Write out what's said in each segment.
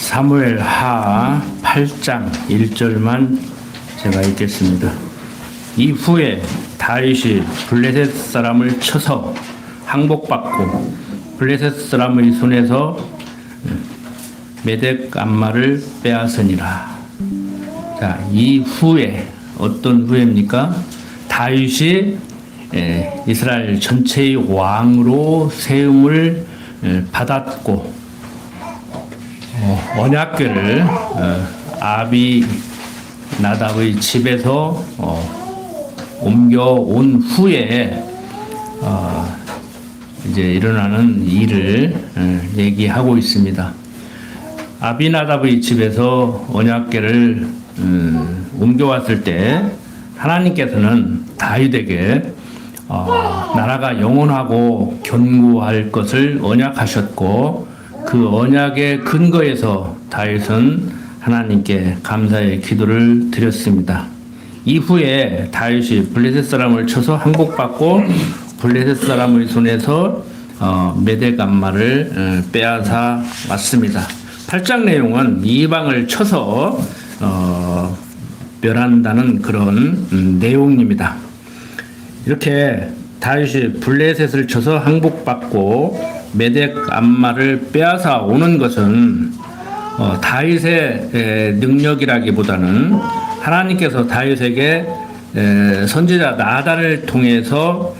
사무엘 하 8장 1절만 제가 읽겠습니다. 이후에 다윗이 블레셋 사람을 쳐서 항복받고 블레셋 사람의 손에서 메덱 암마를 빼앗으니라. 자, 이후에 어떤 후에입니까? 다윗이 이스라엘 전체의 왕으로 세움을 받았고 언약궤를 아비 나답의 집에서 옮겨온 후에 이제 일어나는 일을 얘기하고 있습니다. 아비나답의 집에서 언약궤를 옮겨왔을 때 하나님께서는 다윗에게 나라가 영원하고 견고할 것을 언약하셨고 그 언약의 근거에서 다윗은 하나님께 감사의 기도를 드렸습니다. 이후에 다윗이 블레셋 사람을 쳐서 항복받고 블레셋 사람의 손에서 메덱 암마를 빼앗아 왔습니다. 8장 내용은 이방을 쳐서 멸한다는 그런 내용입니다. 이렇게 다윗이 블레셋을 쳐서 항복받고 메덱 암마를 빼앗아 오는 것은 다윗의 능력이라기보다는 하나님께서 다윗에게 선지자 나단을 통해서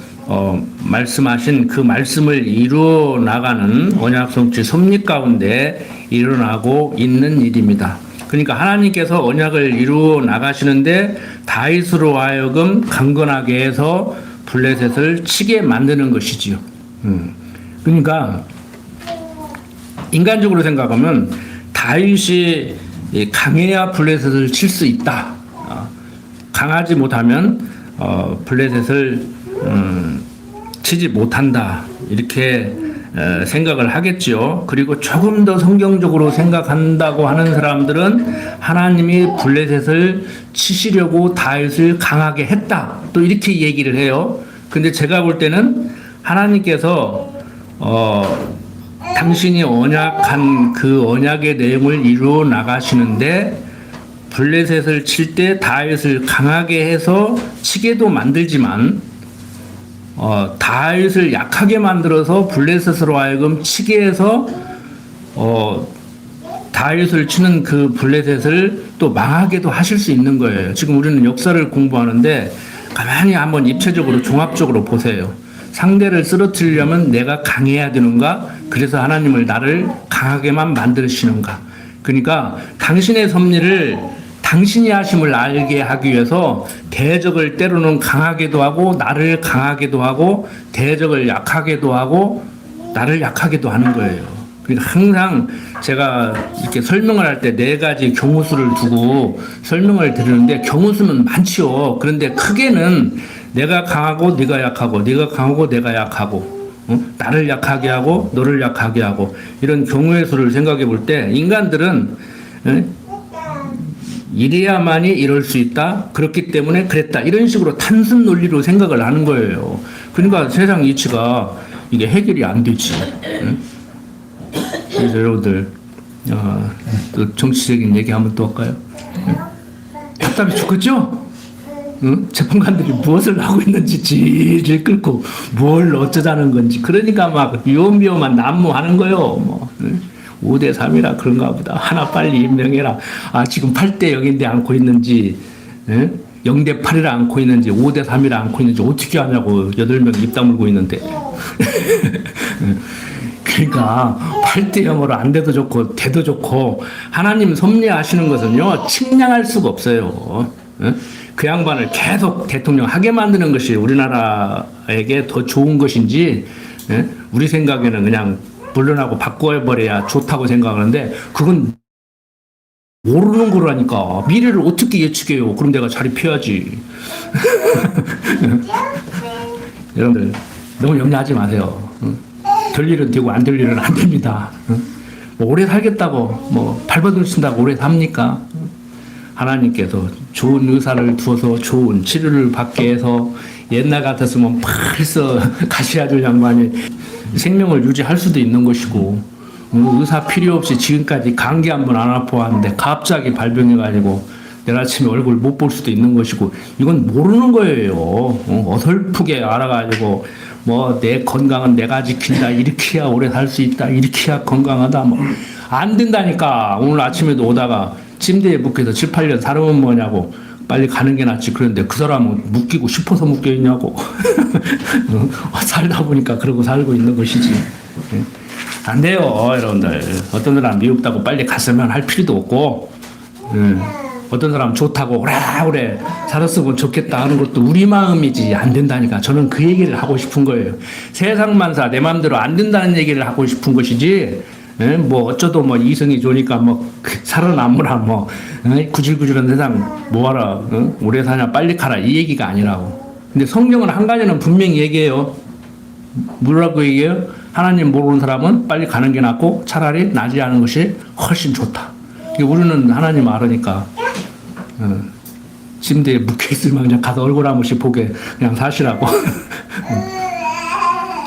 말씀하신 그 말씀을 이루어 나가는 언약성취 섭리 가운데 일어나고 있는 일입니다. 그러니까 하나님께서 언약을 이루어 나가시는데 다윗으로 하여금 강건하게 해서 블레셋을 치게 만드는 것이지요. 그러니까 인간적으로 생각하면 다윗이 강해야 블레셋을 칠 수 있다. 강하지 못하면 블레셋을 치지 못한다. 이렇게 생각을 하겠지요. 그리고 조금 더 성경적으로 생각한다고 하는 사람들은 하나님이 블레셋을 치시려고 다윗을 강하게 했다. 또 이렇게 얘기를 해요. 근데 제가 볼 때는 하나님께서 당신이 언약한 그 언약의 내용을 이루어 나가시는데 블레셋을 칠 때 다윗을 강하게 해서 치게도 만들지만 다윗을 약하게 만들어서 블레셋으로 하여금 치게 해서 다윗을 치는 그 블레셋을 또 망하게도 하실 수 있는 거예요. 지금 우리는 역사를 공부하는데 가만히 한번 입체적으로 종합적으로 보세요. 상대를 쓰러뜨리려면 내가 강해야 되는가? 그래서 하나님을 나를 강하게만 만드시는가? 그러니까 당신의 섭리를 당신이 하심을 알게 하기 위해서 대적을 때로는 강하게도 하고 나를 강하게도 하고 대적을 약하게도 하고 나를 약하게도 하는 거예요. 그러니까 항상 제가 이렇게 설명을 할 때 4가지 경우수를 두고 설명을 드리는데 경우수는 많지요. 그런데 크게는 내가 강하고 네가 약하고 네가 강하고 내가 약하고 나를 약하게 하고 너를 약하게 하고 이런 경우의 수를 생각해 볼 때 인간들은 이래야만이 이럴 수 있다. 그렇기 때문에 그랬다. 이런 식으로 단순 논리로 생각을 하는 거예요. 그러니까 세상 이치가 이게 해결이 안 되지. 그래서 여러분들 또 정치적인 얘기 한번 또 할까요? 답답해 죽겠죠? 재판관들이 무엇을 하고 있는지 질질 끌고 뭘 어쩌자는 건지 그러니까 막 위험한 난무하는 거요. 뭐 5대 3이라 그런가 보다. 하나 빨리 임명해라. 지금 8대 0인데 안고 있는지 0대 8이라 안고 있는지 5대 3이라 안고 있는지 어떻게 하냐고 8명 입 다물고 있는데 그러니까 8대 0으로 안 돼도 좋고 돼도 좋고 하나님 섭리하시는 것은요 측량할 수가 없어요. 그 양반을 계속 대통령 하게 만드는 것이 우리나라에게 더 좋은 것인지 우리 생각에는 그냥 물러나고 바꿔버려야 좋다고 생각하는데 그건 모르는 거라니까. 미래를 어떻게 예측해요? 그럼 내가 자리 펴야지. 여러분들 너무 염려하지 마세요. 될 일은 되고 안 될 일은 안 됩니다. 뭐 오래 살겠다고 뭐 발버둥 친다고 오래 삽니까? 하나님께서 좋은 의사를 두어서 좋은 치료를 받게 해서 옛날 같았으면 벌써 가시아들 양반이 생명을 유지할 수도 있는 것이고 의사 필요 없이 지금까지 감기 한 번 안 아파왔는데 갑자기 발병해가지고 내일 아침에 얼굴 못 볼 수도 있는 것이고 이건 모르는 거예요. 어설프게 알아가지고 뭐 내 건강은 내가 지킨다 이렇게 해야 오래 살 수 있다 이렇게 해야 건강하다 뭐 안 된다니까. 오늘 아침에도 오다가 침대에 묶여서 7, 8년 살아면 뭐냐고 빨리 가는 게 낫지 그런데 그 사람은 묶이고 싶어서 묶여 있냐고. 살다 보니까 그러고 살고 있는 것이지. 안 돼요 여러분들. 어떤 사람 미흡다고 빨리 갔으면 할 필요도 없고 어떤 사람 좋다고 오래 살았으면 좋겠다 하는 것도 우리 마음이지 안 된다니까. 저는 그 얘기를 하고 싶은 거예요. 세상만사 내 마음대로 안 된다는 얘기를 하고 싶은 것이지 뭐 어쩌도 뭐 이성이 좋으니까 뭐 살아남으라 뭐 구질구질한 세상 뭐하라 오래 사냐 빨리 가라 이 얘기가 아니라고. 근데 성경은 한 가지는 분명히 얘기해요. 뭐라고 얘기해요? 하나님 모르는 사람은 빨리 가는 게 낫고 차라리 나지 않은 것이 훨씬 좋다. 우리는 하나님 알으니까 침대에 묵혀있을 만 그냥 가서 얼굴 한 번씩 보게 그냥 사시라고.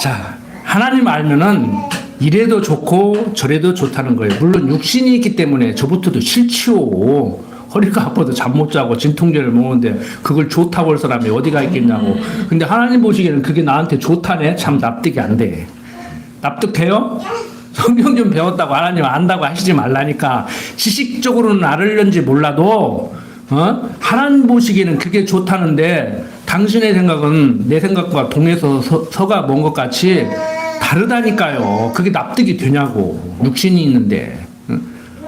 자, 하나님 알면은 이래도 좋고 저래도 좋다는 거예요. 물론 육신이 있기 때문에 저부터도 싫지요. 허리가 아파도 잠 못 자고 진통제를 먹는데 그걸 좋다고 할 사람이 어디가 있겠냐고. 근데 하나님 보시기에는 그게 나한테 좋다네. 참 납득이 안 돼. 납득돼요? 성경 좀 배웠다고 하나님 안다고 하시지 말라니까. 지식적으로는 알을는지 몰라도 하나님 보시기에는 그게 좋다는데 당신의 생각은 내 생각과 동해서 서가 먼 것 같이 다르다니까요. 그게 납득이 되냐고. 육신이 있는데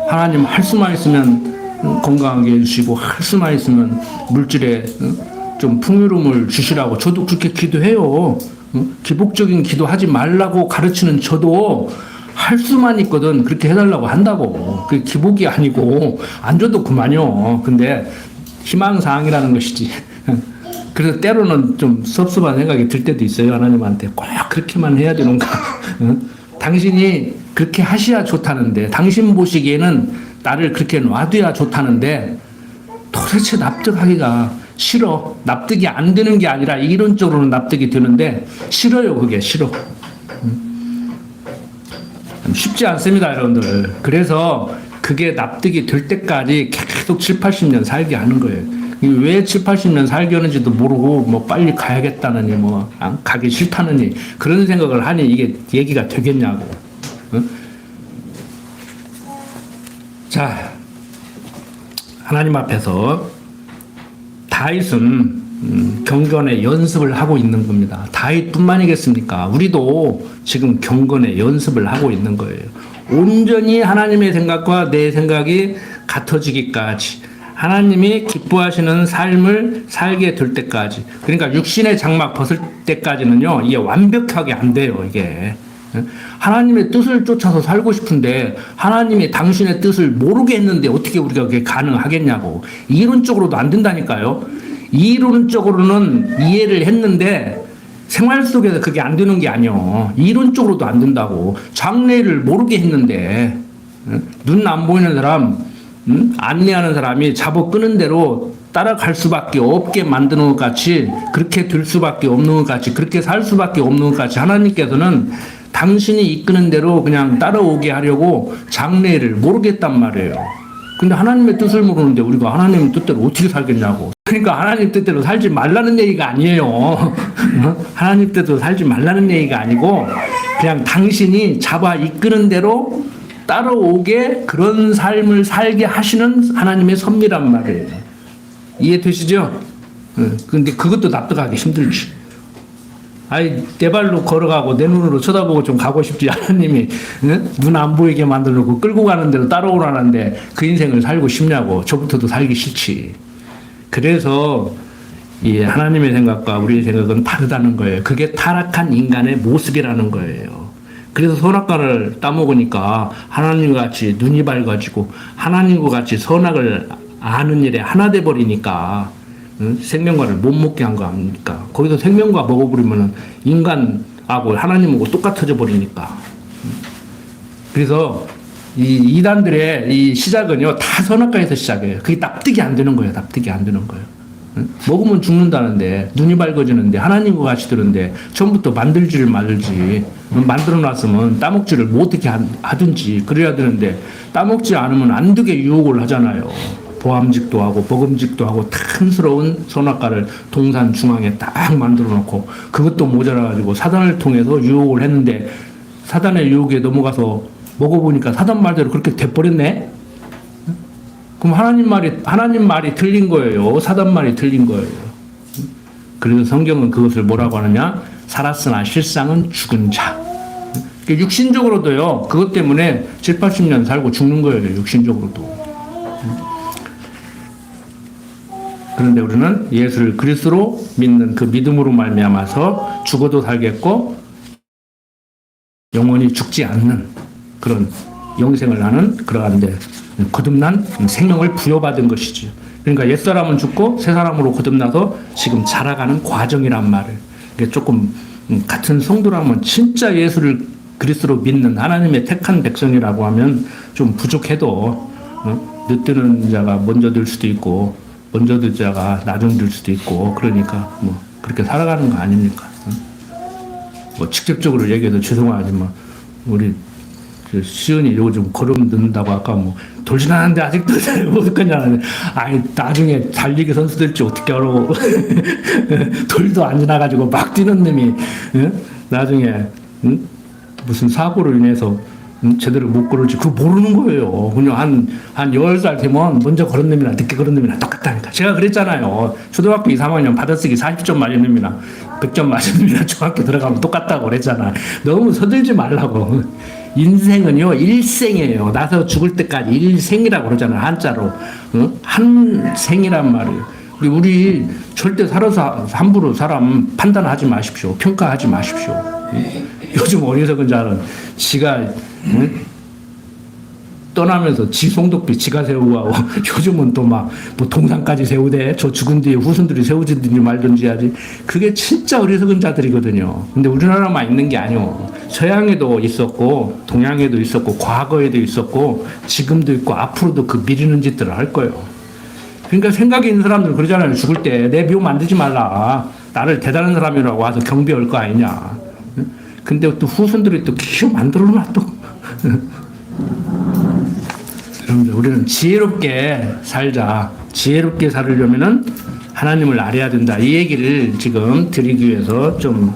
하나님 할 수만 있으면 건강하게 해주시고 할 수만 있으면 물질에 좀 풍요로움을 주시라고 저도 그렇게 기도해요. 기복적인 기도하지 말라고 가르치는 저도 할 수만 있거든 그렇게 해달라고 한다고. 그게 기복이 아니고 안 줘도 그만요. 근데 희망사항이라는 것이지. 그래서 때로는 좀 섭섭한 생각이 들 때도 있어요. 하나님한테 꼭 그렇게만 해야 되는가. 당신이 그렇게 하셔야 좋다는데 당신 보시기에는 나를 그렇게 놔둬야 좋다는데 도대체 납득하기가 싫어. 납득이 안 되는 게 아니라 이론적으로는 납득이 되는데 싫어요. 그게 싫어. 쉽지 않습니다 여러분들. 그래서 그게 납득이 될 때까지 계속 7, 80년 살게 하는 거예요. 왜 7, 80년 살게 하는지도 모르고 뭐 빨리 가야겠다느니 뭐 가기 싫다느니 그런 생각을 하니 이게 얘기가 되겠냐고. 자, 하나님 앞에서 다윗은 경건의 연습을 하고 있는 겁니다. 다윗뿐만이겠습니까? 우리도 지금 경건의 연습을 하고 있는 거예요. 온전히 하나님의 생각과 내 생각이 같아지기까지 하나님이 기뻐하시는 삶을 살게 될 때까지. 그러니까 육신의 장막 벗을 때까지는요 이게 완벽하게 안 돼요. 이게 하나님의 뜻을 쫓아서 살고 싶은데 하나님이 당신의 뜻을 모르게 했는데 어떻게 우리가 그게 가능하겠냐고. 이론적으로도 안 된다니까요. 이론적으로는 이해를 했는데 생활 속에서 그게 안 되는 게 아니요. 이론적으로도 안 된다고. 장래를 모르게 했는데 눈 안 보이는 사람 안내하는 사람이 잡아 끄는 대로 따라갈 수밖에 없게 만드는 것 같이 그렇게 될 수밖에 없는 것 같이 그렇게 살 수밖에 없는 것 같이 하나님께서는 당신이 이끄는 대로 그냥 따라오게 하려고 장래를 모르겠단 말이에요. 근데 하나님의 뜻을 모르는데 우리가 하나님의 뜻대로 어떻게 살겠냐고. 그러니까 하나님 뜻대로 살지 말라는 얘기가 아니에요. 하나님 뜻대로 살지 말라는 얘기가 아니고 그냥 당신이 잡아 이끄는 대로 따라오게 그런 삶을 살게 하시는 하나님의 섭리란 말이에요. 이해되시죠? 근데 그것도 납득하기 힘들지. 아이, 내 발로 걸어가고 내 눈으로 쳐다보고 좀 가고 싶지. 하나님이 눈 안 보이게 만들고 끌고 가는 대로 따라오라는데 그 인생을 살고 싶냐고. 저부터도 살기 싫지. 그래서 이 하나님의 생각과 우리의 생각은 다르다는 거예요. 그게 타락한 인간의 모습이라는 거예요. 그래서 선악과를 따먹으니까 하나님과 같이 눈이 밝아지고 하나님과 같이 선악을 아는 일에 하나 돼 버리니까 생명과를 못 먹게 한 거 아닙니까? 거기서 생명과 먹어버리면 인간하고 하나님하고 똑같아져 버리니까. 그래서 이 이단들의 이 시작은요 다 선악과에서 시작해요. 그게 납득이 안 되는 거예요. 납득이 안 되는 거예요. 먹으면 죽는다는데, 눈이 밝아지는데, 하나님과 같이 드는데, 처음부터 만들지를 말지. 만들어 놨으면 따먹지를 뭐 어떻게 하든지 그래야 되는데, 따먹지 않으면 안 되게 유혹을 하잖아요. 보암직도 하고, 버금직도 하고, 탐스러운 선악과를 동산 중앙에 딱 만들어 놓고, 그것도 모자라가지고 사단을 통해서 유혹을 했는데, 사단의 유혹에 넘어가서 먹어보니까 사단 말대로 그렇게 돼버렸네? 그럼 하나님 말이 틀린 거예요. 사단 말이 틀린 거예요. 그래서 성경은 그것을 뭐라고 하느냐? 살았으나 실상은 죽은 자. 육신적으로도요, 그것 때문에 7, 80년 살고 죽는 거예요. 육신적으로도. 그런데 우리는 예수를 그리스도로 믿는 그 믿음으로 말미암아서 죽어도 살겠고 영원히 죽지 않는 그런 영생을 하는 그러한데 거듭난 생명을 부여받은 것이죠. 그러니까 옛사람은 죽고 새 사람으로 거듭나서 지금 자라가는 과정이란 말을. 이게 조금 같은 성도라면 진짜 예수를 그리스도로 믿는 하나님의 택한 백성이라고 하면 좀 부족해도 늦드는 자가 먼저 들 수도 있고 먼저 들 자가 나중 들 수도 있고 그러니까 뭐 그렇게 살아가는 거 아닙니까? 뭐 직접적으로 얘기해도 죄송하지만 우리 시은이 요즘 걸음 늦는다고 아까 뭐 돌진하는데 아직도 잘 못 걷냐는 아니 나중에 달리기 선수 될지 어떻게 알아 돌도 안 지나가지고 막 뛰는 놈이 나중에 무슨 사고로 인해서 제대로 못 걸을지 그거 모르는 거예요. 그냥 한 10살 되면 먼저 걸은 놈이나 늦게 걸은 놈이나 똑같다니까. 제가 그랬잖아요. 초등학교 2, 3학년 받아쓰기 40점 맞은 놈이나 100점 맞은 놈이나 중학교 들어가면 똑같다고 그랬잖아. 너무 서들지 말라고. 인생은요 일생이에요. 나서 죽을 때까지 일생이라고 그러잖아요. 한자로. 한 생이란 말이에요. 우리 절대 살아서 함부로 사람 판단하지 마십시오. 평가하지 마십시오. 요즘 어리석은 자는 지가 떠나면서 지 송독비 지가 세우고 하고 요즘은 또 막 뭐 동상까지 세우대. 저 죽은 뒤에 후손들이 세우든지 말든지 하지. 그게 진짜 어리석은 자들이거든요. 근데 우리나라만 있는 게 아니오. 서양에도 있었고 동양에도 있었고 과거에도 있었고 지금도 있고 앞으로도 그 미리는 짓들을 할 거예요. 그러니까 생각이 있는 사람들 그러잖아요. 죽을 때 내 묘 만들지 말라. 나를 대단한 사람이라고 와서 경배할 거 아니냐. 근데 또 후손들이 또 기어 만들어놔 또. 여러분들 우리는 지혜롭게 살자. 지혜롭게 살으려면은 하나님을 알아야 된다. 이 얘기를 지금 드리기 위해서 좀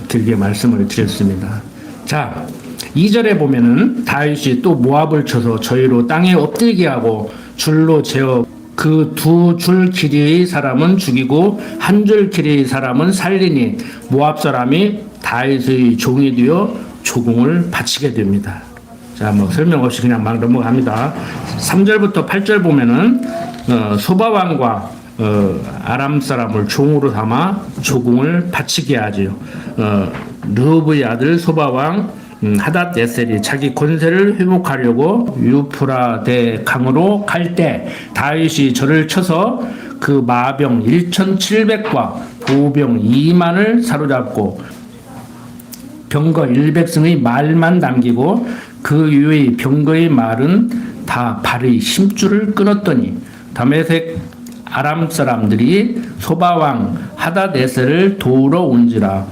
길게 말씀을 드렸습니다. 자, 2절에 보면은 다윗이 또 모압을 쳐서 저희로 땅에 엎드리게 하고 줄로 재어 그 2줄 길이의 사람은 죽이고 1줄 길이의 사람은 살리니 모압 사람이 다윗의 종이 되어 조공을 바치게 됩니다. 자, 뭐 설명 없이 그냥 막 넘어갑니다. 3절부터 8절 보면은 소바왕과 아람 사람을 종으로 삼아 조공을 바치게 하지요. 르홉의 아들 소바왕 하닷 에셀이 자기 권세를 회복하려고 유프라데 강으로 갈 때 다윗이 저를 쳐서 그 마병 1,700과 보병 2만을 사로잡고 병거 100승의 말만 남기고 그 이외의 병거의 말은 다 발의 심줄을 끊었더니 다메섹 아람 사람들이 소바왕 하닷 에셀을 도우러 온지라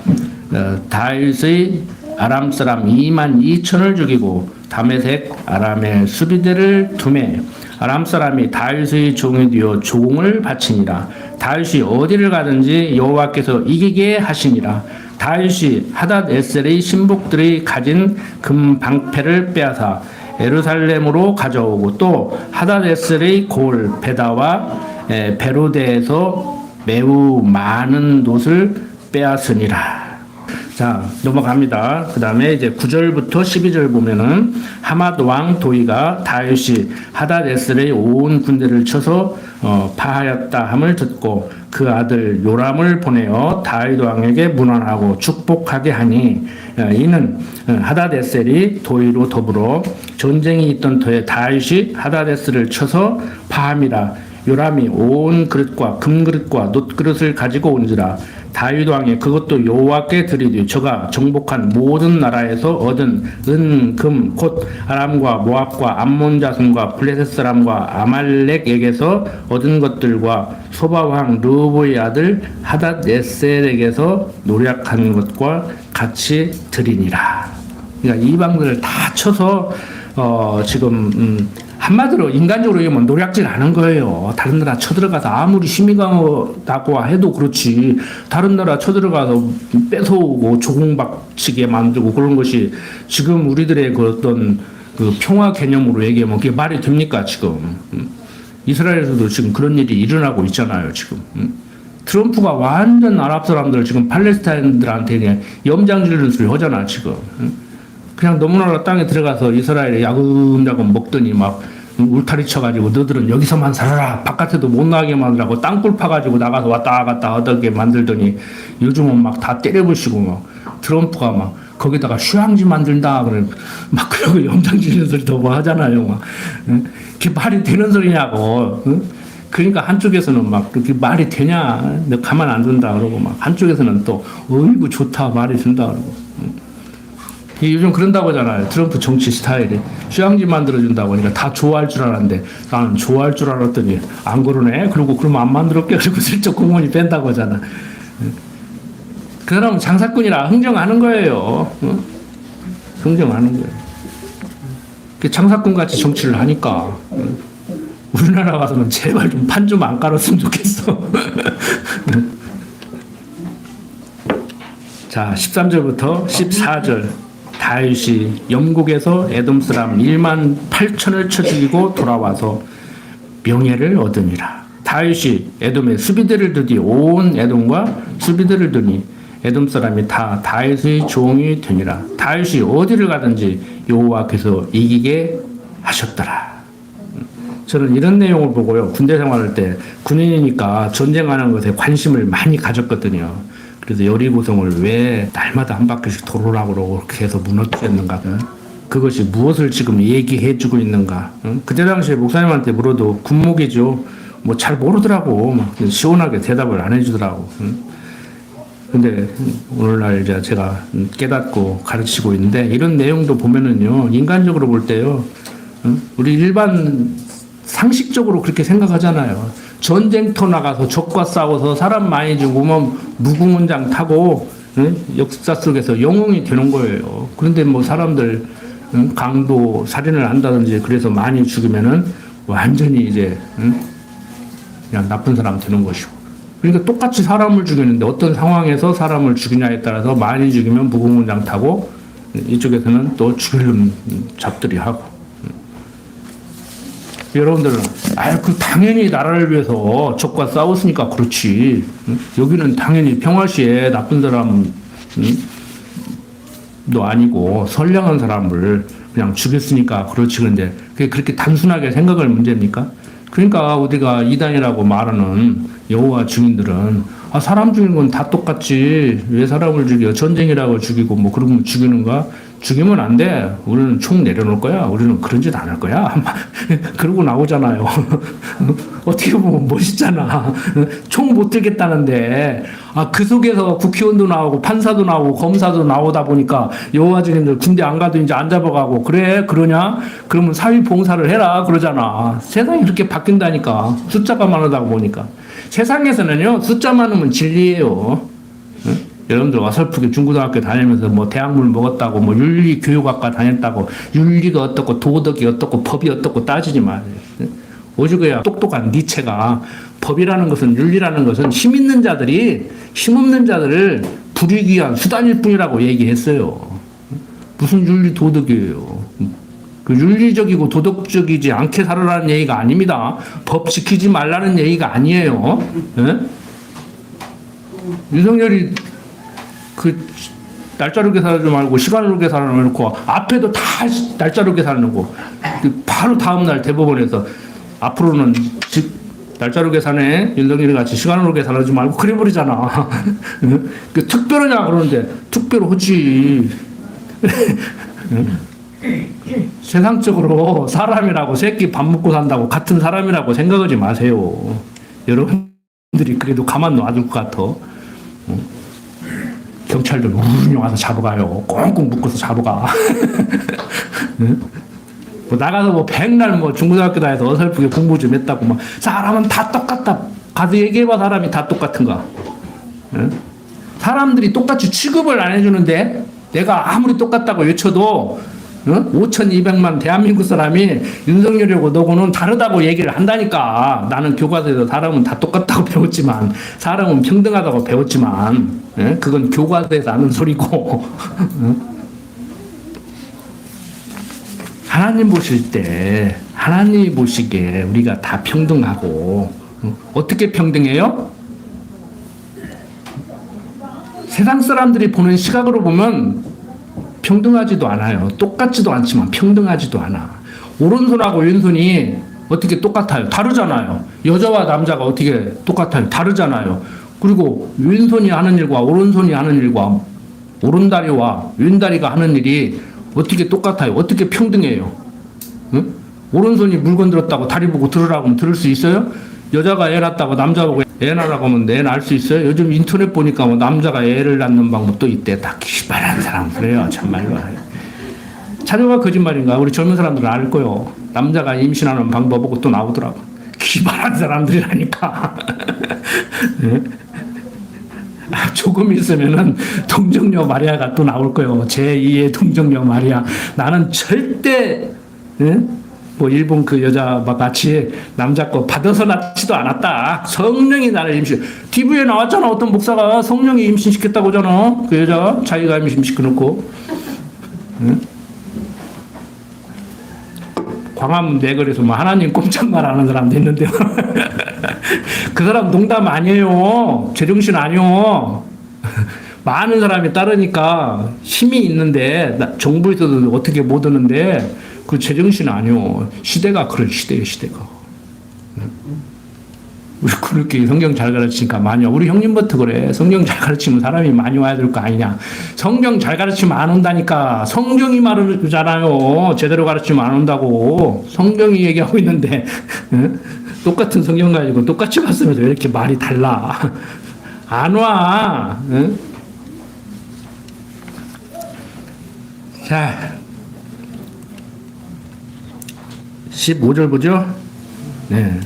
다윗의 아람 사람 2만 2천을 죽이고 다메섹 아람의 수비대를 두매 아람 사람이 다윗의 종이 되어 조공을 바치니라. 다윗이 어디를 가든지 여호와께서 이기게 하시니라. 다윗이 하닷 에셀의 신복들이 가진 금 방패를 빼앗아 예루살렘으로 가져오고 또 하닷 에셀의 골 베다와 베로데에서 매우 많은 놋을 빼앗으니라. 자, 넘어갑니다. 그 다음에 이제 9절부터 12절 보면은 하맛 왕 도이가 다윗이 하닷 에셀의 온 군대를 쳐서 파하였다 함을 듣고 그 아들 요람을 보내어 다윗 왕에게 문안하고 축복하게 하니 이는 하닷 에셀이 도이로 더불어 전쟁이 있던 터에 다윗이 하닷 에셀을 쳐서 파함이라. 요람이 온 그릇과 금그릇과 놋그릇을 가지고 온지라. 다윗 왕이 그것도 여호와께 드리되 저가 정복한 모든 나라에서 얻은 은, 금, 곧 아람과 모압과 암몬 자손과 블레셋 사람과 아말렉에게서 얻은 것들과 소바 왕 르호보의 아들 하닷 에셀에게서 노력한 것과 같이 드리니라. 그러니까 이방들을 다 쳐서 지금 한마디로 인간적으로 얘기하면 노략질 하는 거예요. 다른 나라 쳐들어가서 아무리 힘이 강하다고 해도 그렇지, 다른 나라 쳐들어가서 뺏어오고 조공박치게 만들고 그런 것이 지금 우리들의 그 어떤 그 평화 개념으로 얘기하면 그게 말이 됩니까 지금? 이스라엘에서도 지금 그런 일이 일어나고 있잖아요 지금. 트럼프가 완전 아랍 사람들 지금 팔레스타인들한테 그냥 염장 지르는 소리 하잖아 지금. 그냥 너무나 땅에 들어가서 이스라엘에 야금야금 먹더니 막 울타리 쳐가지고 너들은 여기서만 살아라, 바깥에도 못 나가게 만들라고 땅굴 파가지고 나가서 왔다 갔다 하게 만들더니 요즘은 막 다 때려부시고 막 트럼프가 막 거기다가 휴양지 만든다 그래 막 그러고 염장 지르는 소리도 뭐 하잖아요. 막 그게 말이 되는 소리냐고. 그러니까 한쪽에서는 막 그렇게 말이 되냐, 너 가만 안 둔다 그러고 막 한쪽에서는 또 어이구 좋다 말이 준다 그러고. 요즘 그런다고 하잖아요. 트럼프 정치 스타일이 휴양지 만들어준다고 하니까 다 좋아할 줄 알았는데 나는 좋아할 줄 알았더니 안 그러네. 그러고 그러면 안 만들었게 그리고 슬쩍 공무원이 뺀다고 하잖아. 그 사람은 장사꾼이라 흥정하는 거예요. 흥정하는 거예요. 장사꾼 같이 정치를 하니까 우리나라 가서는 제발 좀 판 좀 안 깔았으면 좋겠어. 자, 13절부터 14절. 다윗이 영국에서 에돔 사람 1만 8천을 쳐 죽이고 돌아와서 명예를 얻으니라. 다윗이 에돔에 수비대를 두니 온 에돔과 수비대를 두니 에돔 사람이 다 다윗의 종이 되니라. 다윗이 어디를 가든지 여호와께서 이기게 하셨더라. 저는 이런 내용을 보고요, 군대 생활할 때 군인이니까 전쟁하는 것에 관심을 많이 가졌거든요. 그래서 여리고성을 왜 날마다 한 바퀴씩 돌으라고 그러고 그렇게 해서 무너뜨렸는가? 그것이 무엇을 지금 얘기해주고 있는가? 그때 당시에 목사님한테 물어도 군목이죠. 뭐 잘 모르더라고. 막 시원하게 대답을 안 해주더라고. 근데 오늘날 이제 제가 깨닫고 가르치고 있는데 이런 내용도 보면은요, 인간적으로 볼 때요, 우리 일반 상식적으로 그렇게 생각하잖아요. 전쟁터 나가서 적과 싸워서 사람 많이 죽으면 무궁훈장 타고 역사 속에서 영웅이 되는 거예요. 그런데 뭐 사람들 강도 살인을 한다든지 그래서 많이 죽으면은 완전히 이제 그냥 나쁜 사람 되는 것이고. 그러니까 똑같이 사람을 죽이는데 어떤 상황에서 사람을 죽이냐에 따라서 많이 죽이면 무궁훈장 타고 이쪽에서는 또 죽이는 잡들이 하고. 여러분들은 그 당연히 나라를 위해서 적과 싸웠으니까 그렇지. 여기는 당연히 평화시에 나쁜 사람도 아니고 선량한 사람을 그냥 죽였으니까 그렇지. 그런데 그게 그렇게 단순하게 생각할 문제입니까? 그러니까 우리가 이단이라고 말하는 여호와 증인들은 사람 죽이는 건 다 똑같지. 왜 사람을 죽여? 전쟁이라고 죽이고 뭐 그러면 죽이는가? 죽이면 안 돼. 우리는 총 내려놓을 거야. 우리는 그런 짓 안 할 거야. 그러고 나오잖아요. 어떻게 보면 멋있잖아. 총 못 들겠다는데 그 속에서 국회의원도 나오고 판사도 나오고 검사도 나오다 보니까 여호와 증인들 군대 안 가도 이제 안 잡아가고 그래? 그러냐? 그러면 사회 봉사를 해라 그러잖아. 세상이 그렇게 바뀐다니까. 숫자가 많다고 보니까. 세상에서는요, 숫자 많으면 진리예요. 여러분들 어설프게 중고등학교 다니면서 뭐 대학물 먹었다고 뭐 윤리 교육학과 다녔다고 윤리가 어떻고 도덕이 어떻고 법이 어떻고 따지지 마세요. 오죽해야 똑똑한 니체가 법이라는 것은 윤리라는 것은 힘 있는 자들이 힘 없는 자들을 부리기 위한 수단일 뿐이라고 얘기했어요. 무슨 윤리 도덕이에요. 그 윤리적이고 도덕적이지 않게 살아라는 얘기가 아닙니다. 법 지키지 말라는 얘기가 아니에요. 네? 윤석열이 그 날짜로 계산하지 말고 시간으로 계산을 해놓고 앞에도 다 날짜로 계산하고 바로 다음날 대법원에서 앞으로는 날짜로 계산해 윤석열이 같이 시간으로 계산하지 말고 그래버리잖아. 그 특별하냐 그러는데 특별하지. 세상적으로 사람이라고 새끼 밥 먹고 산다고 같은 사람이라고 생각하지 마세요. 여러분들이 그래도 가만 놔둘 것 같아. 경찰들 우르르 와서 잡아가요. 꽁꽁 묶어서 잡아가. 뭐 나가서 뭐 백날 뭐 중고등학교 다녀서 어설프게 공부 좀 했다고 막 사람은 다 똑같다. 가서 얘기해봐. 사람이 다 똑같은가? 사람들이 똑같이 취급을 안 해주는데 내가 아무리 똑같다고 외쳐도 5,200만 대한민국 사람이 윤석열이고 너고는 다르다고 얘기를 한다니까. 나는 교과서에서 사람은 다 똑같다고 배웠지만 사람은 평등하다고 배웠지만 그건 교과서에서 하는 소리고 하나님 보실 때 하나님이 보시기에 우리가 다 평등하고 어떻게 평등해요? 세상 사람들이 보는 시각으로 보면 평등하지도 않아요. 똑같지도 않지만 평등하지도 않아. 오른손하고 왼손이 어떻게 똑같아요? 다르잖아요. 여자와 남자가 어떻게 똑같아요? 다르잖아요. 그리고 왼손이 하는 일과 오른손이 하는 일과 오른다리와 왼다리가 하는 일이 어떻게 똑같아요? 어떻게 평등해요? 응? 오른손이 물건 들었다고 다리 보고 들으라고 하면 들을 수 있어요? 여자가 애 낳았다고 남자 보고 애 낳으라고 하면 애 낳을 수 있어요? 요즘 인터넷 보니까 뭐 남자가 애를 낳는 방법도 있대. 다 기발한 사람 그래요. 참말로. 자료가 거짓말인가? 우리 젊은 사람들은 알 거요. 남자가 임신하는 방법 보고 또 나오더라고. 기발한 사람들이라니까. 네? 조금 있으면은 동정녀 마리아가 또 나올 거예요. 제2의 동정녀 마리아. 나는 절대 뭐 일본 그 여자 같이 남자 거 받아서 낳지도 않았다. 성령이 나를 임신. TV에 나왔잖아. 어떤 목사가 성령이 임신시켰다고 하잖아. 그 여자 자기가 임신시켜놓고. 광화문 내거리에서 뭐 하나님 꼼짝말 하는 사람도 있는데 그 사람 농담 아니에요. 제정신 아니요. 많은 사람이 따르니까 힘이 있는데 정부에서도 어떻게 못 오는데 그 제정신 아니요. 시대가 그럴 시대예요. 시대가. 우리 그렇게 성경 잘 가르치니까 많이 와. 우리 형님부터 그래. 성경 잘 가르치면 사람이 많이 와야 될 거 아니냐. 성경 잘 가르치면 안 온다니까. 성경이 말하잖아요. 제대로 가르치면 안 온다고. 성경이 얘기하고 있는데 똑같은 성경 가지고 똑같이 봤으면서 왜 이렇게 말이 달라. 안 와. 자 15절 보죠. 네.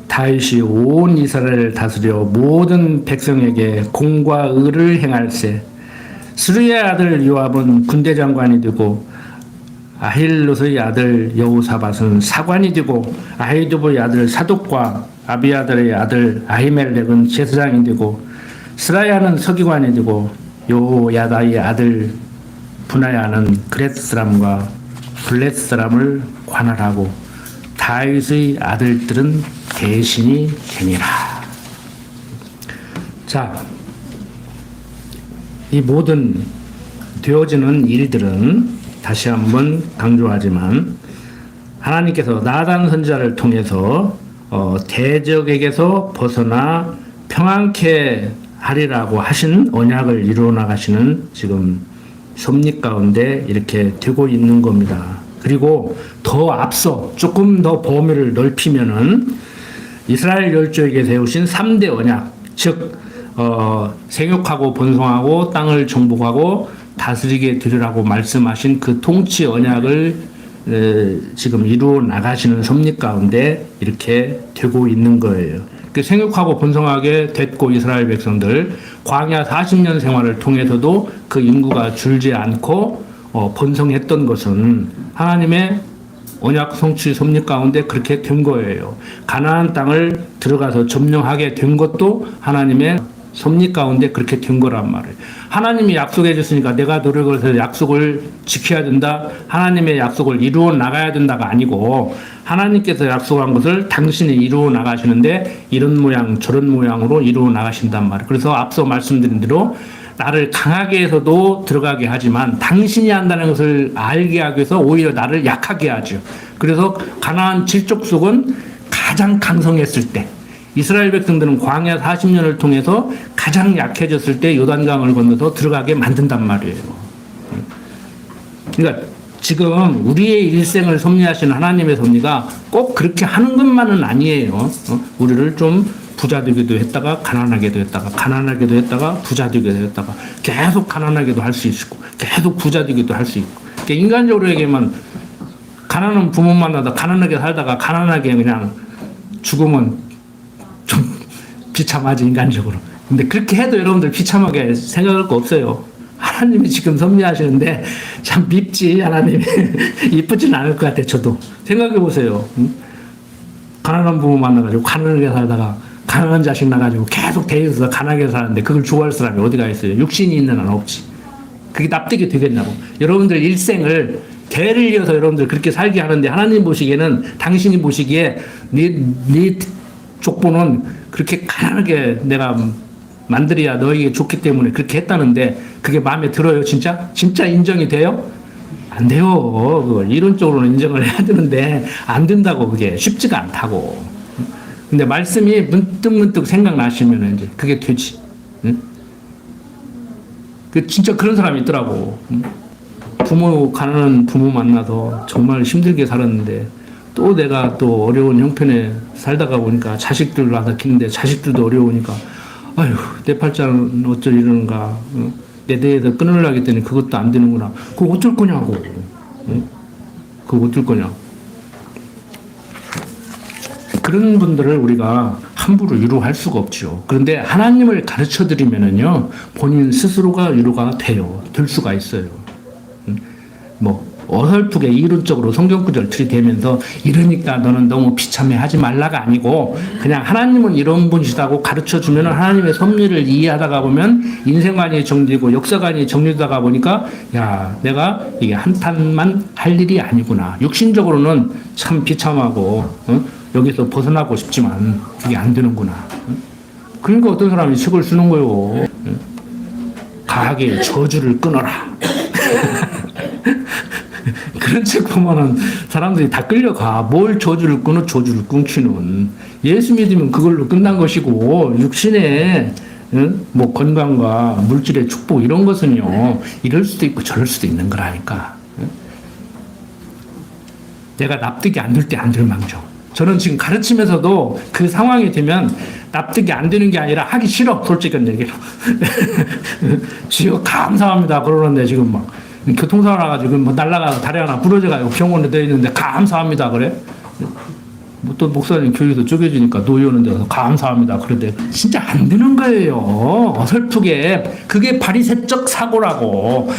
다윗이 온 이스라엘을 다스려 모든 백성에게 공과 의를 행할세. 스루의 아들 요압은 군대 장관이 되고 아힐롯의 아들 여호사밧은 사관이 되고 아히두브의 아들 사독과 아비아들의 아들 아히멜렉은 제사장이 되고 스라야는 서기관이 되고 요야다의 아들 분하야는 그렛 사람과 블렛 사람을 관할하고 다윗의 아들들은 대신이 되니라. 자, 이 모든 되어지는 일들은 다시 한번 강조하지만 하나님께서 나단 선지자를 통해서 대적에게서 벗어나 평안케 하리라고 하신 언약을 이루어 나가시는 지금 섭리 가운데 이렇게 되고 있는 겁니다. 그리고 더 앞서 조금 더 범위를 넓히면은 이스라엘 열조에게 세우신 3대 언약, 즉 생육하고 번성하고 땅을 정복하고 다스리게 되리라고 말씀하신 그 통치 언약을 지금 이루어 나가시는 섭리 가운데 이렇게 되고 있는 거예요. 그 생육하고 번성하게 됐고 이스라엘 백성들 광야 40년 생활을 통해서도 그 인구가 줄지 않고 번성했던 것은 하나님의 언약 성취 섭리 가운데 그렇게 된 거예요. 가나안 땅을 들어가서 점령하게 된 것도 하나님의 섭리 가운데 그렇게 된 거란 말이에요. 하나님이 약속해 줬으니까 내가 노력을 해서 약속을 지켜야 된다. 하나님의 약속을 이루어 나가야 된다가 아니고 하나님께서 약속한 것을 당신이 이루어 나가시는데 이런 모양 저런 모양으로 이루어 나가신단 말이에요. 그래서 앞서 말씀드린 대로 나를 강하게 해서도 들어가게 하지만 당신이 한다는 것을 알게 하기 위해서 오히려 나를 약하게 하죠. 그래서 가나안 칠족속은 가장 강성했을 때 이스라엘 백성들은 광야 40년을 통해서 가장 약해졌을 때 요단강을 건너서 들어가게 만든단 말이에요. 그러니까 지금 우리의 일생을 섭리하시는 하나님의 섭리가 꼭 그렇게 하는 것만은 아니에요. 우리를 좀 부자 되기도 했다가 가난하게도 했다가 가난하게도 했다가 부자 되기도 했다가 계속 가난하게도 할 수 있고 계속 부자 되기도 할 수 있고. 그러니까 인간적으로 얘기하면 가난한 부모 만나다 가난하게 살다가 가난하게 그냥 죽으면 좀 비참하지, 인간적으로. 근데 그렇게 해도 여러분들 비참하게 생각할 거 없어요. 하나님이 지금 섭리하시는데 참 밉지, 하나님이. 이쁘진 않을 것 같아, 저도. 생각해 보세요. 응? 가난한 부모 만나가지고 가난하게 살다가 가난한 자식 나가지고 계속 대에서 가난하게 사는데 그걸 좋아할 사람이 어디가 있어요? 육신이 있는 한 없지. 그게 납득이 되겠냐고. 여러분들 일생을 대를 이어서 여러분들 그렇게 살게 하는데 하나님 보시기에는, 당신이 보시기에 네 족보는 그렇게 가난하게 내가 만들어야 너에게 좋기 때문에 그렇게 했다는데 그게 마음에 들어요, 진짜? 진짜 인정이 돼요? 안 돼요. 그걸 이론적으로는 인정을 해야 되는데 안 된다고. 그게 쉽지가 않다고. 근데 말씀이 문득문득 생각나시면 이제 그게 되지. 응? 그 진짜 그런 사람이 있더라고. 응? 가난한 부모 만나서 정말 힘들게 살았는데 또 내가 또 어려운 형편에 살다가 보니까 자식들 낳아서 키는데 자식들도 어려우니까 아휴, 내 팔자는 어쩔 이러는가. 응? 내 대에서 끊으려고 했더니 그것도 안 되는구나. 그거 어쩔 거냐고. 응? 그거 어쩔 거냐. 그런 분들을 우리가 함부로 위로할 수가 없죠. 그런데 하나님을 가르쳐 드리면은요, 본인 스스로가 위로가 돼요. 될 수가 있어요. 뭐, 어설프게 이론적으로 성경 구절 들이대면서 이러니까 너는 너무 비참해 하지 말라가 아니고 그냥 하나님은 이런 분이시다고 가르쳐 주면 하나님의 섭리를 이해하다가 보면 인생관이 정리되고 역사관이 정리되다가 보니까 야, 내가 이게 한탄만 할 일이 아니구나. 육신적으로는 참 비참하고 여기서 벗어나고 싶지만 그게 안 되는구나. 그러니까 어떤 사람이 책을 쓰는 거요. 가하게 저주를 끊어라. 그런 책 보면은 사람들이 다 끌려가. 뭘 저주를 끊어? 저주를 끊기는. 예수 믿으면 그걸로 끝난 것이고, 육신의 뭐 건강과 물질의 축복 이런 것은요, 이럴 수도 있고 저럴 수도 있는 거라니까. 내가 납득이 안 될 때 안 될 망정. 저는 지금 가르치면서도 그 상황이 되면 납득이 안 되는 게 아니라 하기 싫어, 솔직한 얘기로. 지금 감사합니다 그러는데 지금 막 교통사고 나가지고 뭐 날라가서 다리 하나 부러져가지고 병원에 돼 있는데 감사합니다 그래? 뭐 또 목사님 교회에서 쪼개지니까 노예 오는 데서 감사합니다 그런데 진짜 안 되는 거예요. 어설프게. 그게 바리새적 사고라고.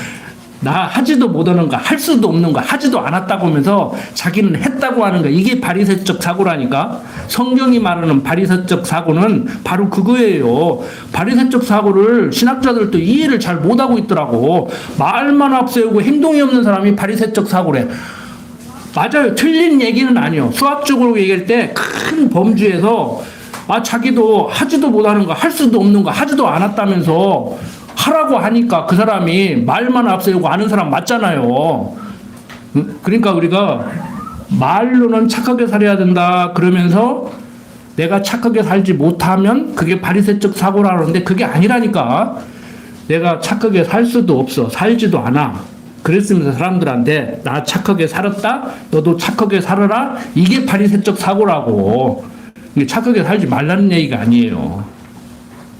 나 하지도 못하는 거, 할 수도 없는 거, 하지도 않았다고 하면서 자기는 했다고 하는 거, 이게 바리새적 사고라니까. 성경이 말하는 바리새적 사고는 바로 그거예요. 바리새적 사고를 신학자들도 이해를 잘 못하고 있더라고. 말만 앞세우고 행동이 없는 사람이 바리새적 사고래. 맞아요. 틀린 얘기는 아니에요. 수학적으로 얘기할 때 큰 범주에서 자기도 하지도 못하는 거, 할 수도 없는 거, 하지도 않았다면서 하라고 하니까 그 사람이 말만 앞세우고 아는 사람 맞잖아요. 그러니까 우리가 말로는 착하게 살아야 된다 그러면서 내가 착하게 살지 못하면 그게 바리새적 사고라 그러는데 그게 아니라니까. 내가 착하게 살 수도 없어. 살지도 않아. 그랬으면서 사람들한테 나 착하게 살았다? 너도 착하게 살아라? 이게 바리새적 사고라고. 이게 착하게 살지 말라는 얘기가 아니에요.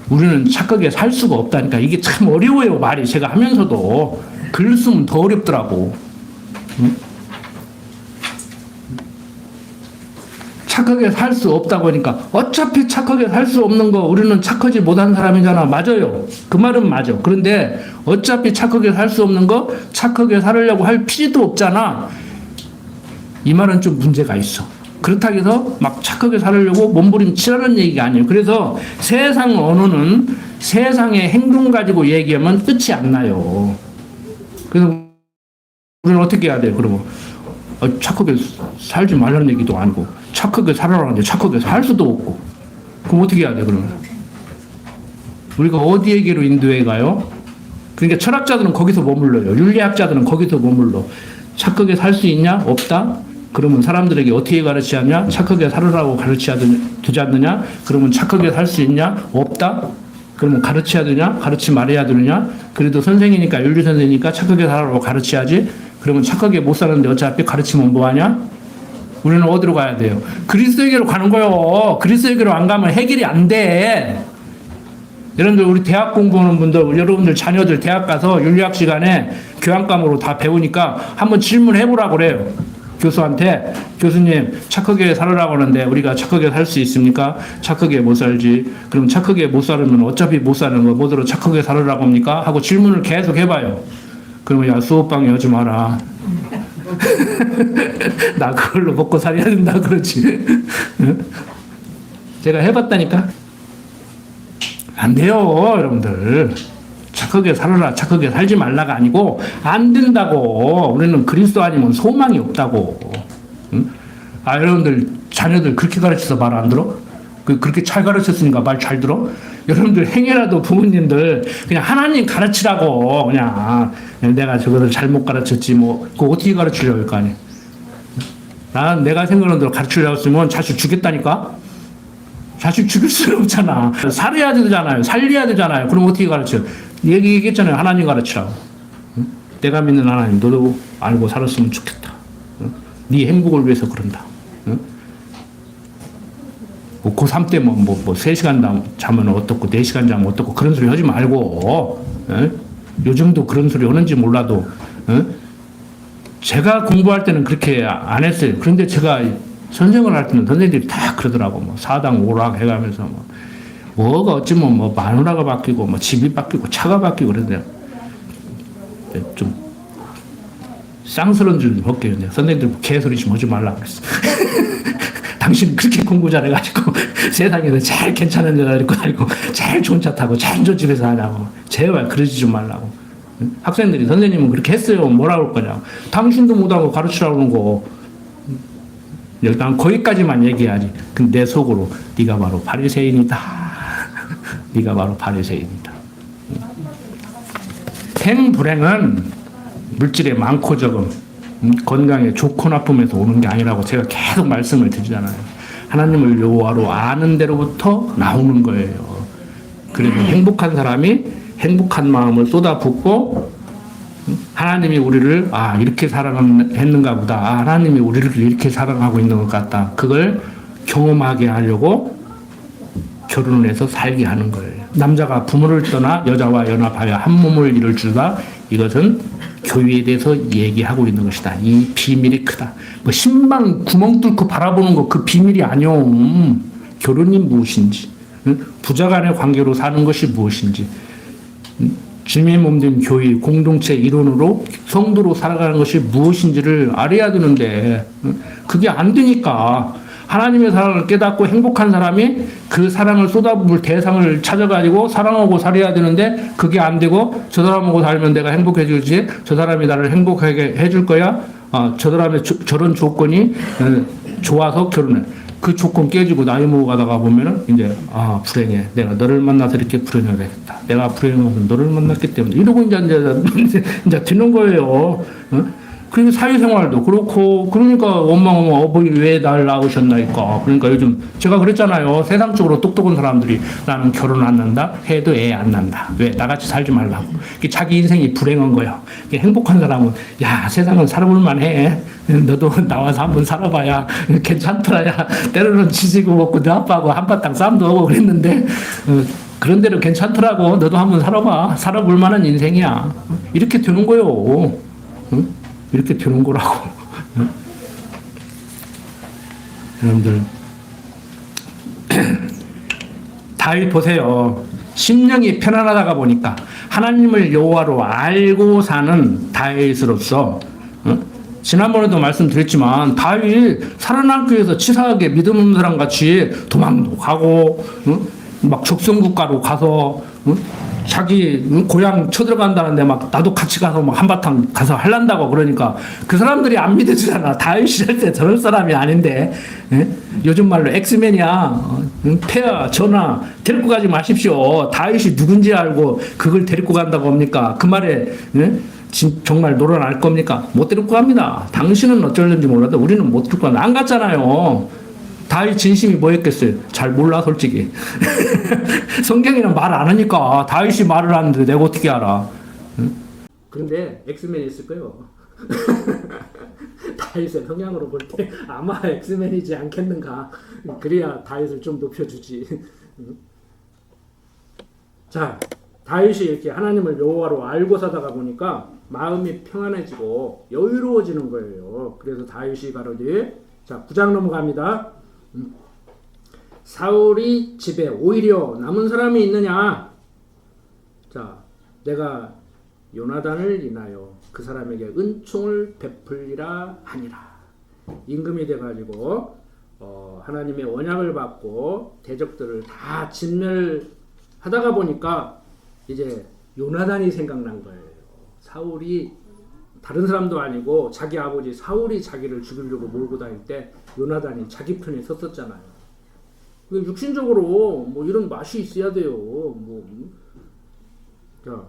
우리는 착하게 살 수가 없다니까. 이게 참 어려워요, 말이. 제가 하면서도 글 쓰면 더 어렵더라고. 응? 착하게 살 수 없다고 하니까 어차피 착하게 살 수 없는 거 우리는 착하지 못한 사람이잖아. 맞아요. 그 말은 맞아. 그런데 어차피 착하게 살 수 없는 거 착하게 살으려고 할 필요도 없잖아. 이 말은 좀 문제가 있어. 그렇다고 해서 막 착하게 살으려고 몸부림치라는 얘기가 아니에요. 그래서 세상 언어는 세상의 행동 가지고 얘기하면 끝이 안 나요. 그래서 우리는 어떻게 해야 돼요? 그러면 착하게 살지 말라는 얘기도 아니고 착하게 살아라는데 착하게 살 수도 없고. 그럼 어떻게 해야 돼? 그러면 우리가 어디에게로 인도해 가요? 그러니까 철학자들은 거기서 머물러요. 윤리학자들은 거기서 머물러. 착하게 살 수 있냐? 없다? 그러면 사람들에게 어떻게 가르쳐야 하냐? 착하게 살으라고 가르쳐야 되지 않느냐? 그러면 착하게 살 수 있냐? 없다? 그러면 가르쳐야 되냐? 가르치 말해야 되느냐? 그래도 선생이니까, 윤리 선생이니까 착하게 살으라고 가르쳐야지. 그러면 착하게 못 사는데 어차피 가르치면 뭐하냐? 우리는 어디로 가야 돼요? 그리스도에게로 가는 거요. 그리스도에게로 안 가면 해결이 안 돼. 여러분들 우리 대학 공부하는 분들, 여러분들 자녀들 대학 가서 윤리학 시간에 교양과목으로 다 배우니까 한번 질문해 보라고 그래요. 교수한테 교수님 착하게 살으라고 하는데 우리가 착하게 살 수 있습니까? 착하게 못 살지. 그럼 착하게 못 살으면 어차피 못 사는 거 뭐더러 착하게 살으라고 합니까? 하고 질문을 계속 해봐요. 그러면 야 수업방에 오지 마라. 나 그걸로 먹고 살아야 된다 그러지. 제가 해봤다니까. 안 돼요 여러분들. 착하게 살아라 착하게 살지 말라가 아니고 안 된다고. 우리는 그리스도 아니면 소망이 없다고. 응? 아 여러분들 자녀들 그렇게 가르쳐서 말 안 들어? 그렇게 잘 가르쳤으니까 말 잘 들어? 여러분들 행여라도 부모님들 그냥 하나님 가르치라고 그냥 내가 저거를 잘못 가르쳤지 뭐 그거 어떻게 가르치려고 할 거 아니야. 난 내가 생각하는 대로 가르치려고 했으면 자식 죽였다니까. 자식 죽일 수는 없잖아. 살아야 되잖아요. 살려야 되잖아요. 그럼 어떻게 가르쳐? 얘기했잖아요. 하나님 가르치라고. 응? 내가 믿는 하나님 너도 알고 살았으면 좋겠다. 응? 네 행복을 위해서 그런다. 응? 뭐 고3 때 뭐 3시간 자면 어떻고 4시간 자면 어떻고 그런 소리 하지 말고. 응? 요즘도 그런 소리 하는지 몰라도 응? 제가 공부할 때는 그렇게 안 했어요. 그런데 제가 선생을 할 때는 선생님들이 다 그러더라고. 뭐 사당 오락 해가면서 뭐가 어찌면 뭐 마누라가 바뀌고 뭐 집이 바뀌고 차가 바뀌고 그런데 좀 쌍스러운 줄 볼게요. 선생님들 개소리 좀 하지 말라고 그랬어. 당신 그렇게 공부 잘해가지고 세상에서 제일 괜찮은 여자 데리고 다니고 제일 좋은 차 타고 제일 좋은 집에서 하냐고. 제발 그러지 좀 말라고. 학생들이 선생님은 그렇게 했어요. 뭐라고 할 거냐고. 당신도 못하고 가르치라고 그런 거. 일단 거기까지만 얘기해야지. 근데 내 속으로 네가 바로 바리새인이다. 네가 바로 바리새인이다. 행불행은 물질에 많고 적음, 건강에 좋고 나쁨에서 오는 게 아니라고 제가 계속 말씀을 드리잖아요. 하나님을 여호와로 아는 대로부터 나오는 거예요. 그래서 행복한 사람이 행복한 마음을 쏟아붓고 하나님이 우리를 이렇게 사랑했는가 보다. 하나님이 우리를 이렇게 사랑하고 있는 것 같다. 그걸 경험하게 하려고 결혼을 해서 살게 하는 거예요. 남자가 부모를 떠나 여자와 연합하여 한 몸을 이룰 줄다. 이것은 교회에 대해서 얘기하고 있는 것이다. 이 비밀이 크다. 뭐 신방 구멍 뚫고 바라보는 거 그 비밀이 아니오. 결혼이 무엇인지, 부자 간의 관계로 사는 것이 무엇인지, 주님의 몸된 교회 공동체 일원으로 성도로 살아가는 것이 무엇인지를 알아야 되는데 그게 안 되니까 하나님의 사랑을 깨닫고 행복한 사람이 그 사랑을 쏟아부을 대상을 찾아가지고 사랑하고 살아야 되는데 그게 안 되고 저 사람하고 살면 내가 행복해지지 저 사람이 나를 행복하게 해줄 거야. 저 사람의 저런 조건이 좋아서 결혼해. 그 조건 깨지고 나이 먹어 가다가 보면은 이제 불행해. 내가 너를 만나서 이렇게 불행해야겠다. 내가 불행해서 너를 만났기 때문에 이러고 이제 듣는 거예요. 그리고 사회생활도 그렇고 그러니까 엄마 어버이 왜 날 낳으셨나니까. 그러니까 요즘 제가 그랬잖아요. 세상적으로 똑똑한 사람들이 나는 결혼 안 난다 해도 애 안 난다. 왜 나같이 살지 말라고. 자기 인생이 불행한 거야. 행복한 사람은 야 세상은 살아볼 만해. 너도 나와서 한번 살아봐야 괜찮더라. 야 때로는 지지고 먹고 너 아빠하고 한바탕 싸움도 하고 그랬는데 그런 대로 괜찮더라고. 너도 한번 살아봐. 살아볼 만한 인생이야. 이렇게 되는 거요. 응? 이렇게 되는 거라고. 응? 여러분들 다윗 보세요. 심령이 편안하다가 보니까 하나님을 여호와로 알고 사는 다윗으로서 지난번에도 말씀드렸지만 다윗 살아남기 위해서 치사하게 믿음 없는 사람 같이 도망도 가고 막 적성국가로 가서 자기 고향 쳐들어간다는데 막 나도 같이 가서 막 한바탕 가서 할란다고 그러니까 그 사람들이 안 믿어주잖아. 다윗이 할 때 저럴 사람이 아닌데. 요즘 말로 엑스맨이야. 폐하 전하 데리고 가지 마십시오. 다윗이 누군지 알고 그걸 데리고 간다고 합니까? 그 말에 정말 노련할 겁니까? 못 데리고 갑니다. 당신은 어쩔는지 몰라도 우리는 못 데리고 간다. 안 갔잖아요. 다윗 진심이 뭐였겠어요? 잘 몰라 솔직히. 성경에는 말 안 하니까 다윗이 말을 하는데 내가 어떻게 알아? 그런데 엑스맨이 있을 거예요. 다윗의 성향으로 볼 때 아마 엑스맨이지 않겠는가. 그래야 다윗을 좀 높여주지. 자, 다윗이 이렇게 하나님을 여호와로 알고 사다가 보니까 마음이 평안해지고 여유로워지는 거예요. 그래서 다윗이 가로되, 자 9장 넘어갑니다. 사울이 집에 오히려 남은 사람이 있느냐? 자, 내가 요나단을 인하여 그 사람에게 은총을 베풀리라 하니라. 임금이 돼가지고 하나님의 언약을 받고 대적들을 다 진멸하다가 보니까 이제 요나단이 생각난 거예요. 사울이 다른 사람도 아니고 자기 아버지 사울이 자기를 죽이려고 몰고 다닐 때 요나단이 자기 편에 섰었잖아요. 육신적으로 뭐 이런 맛이 있어야 돼요. 자,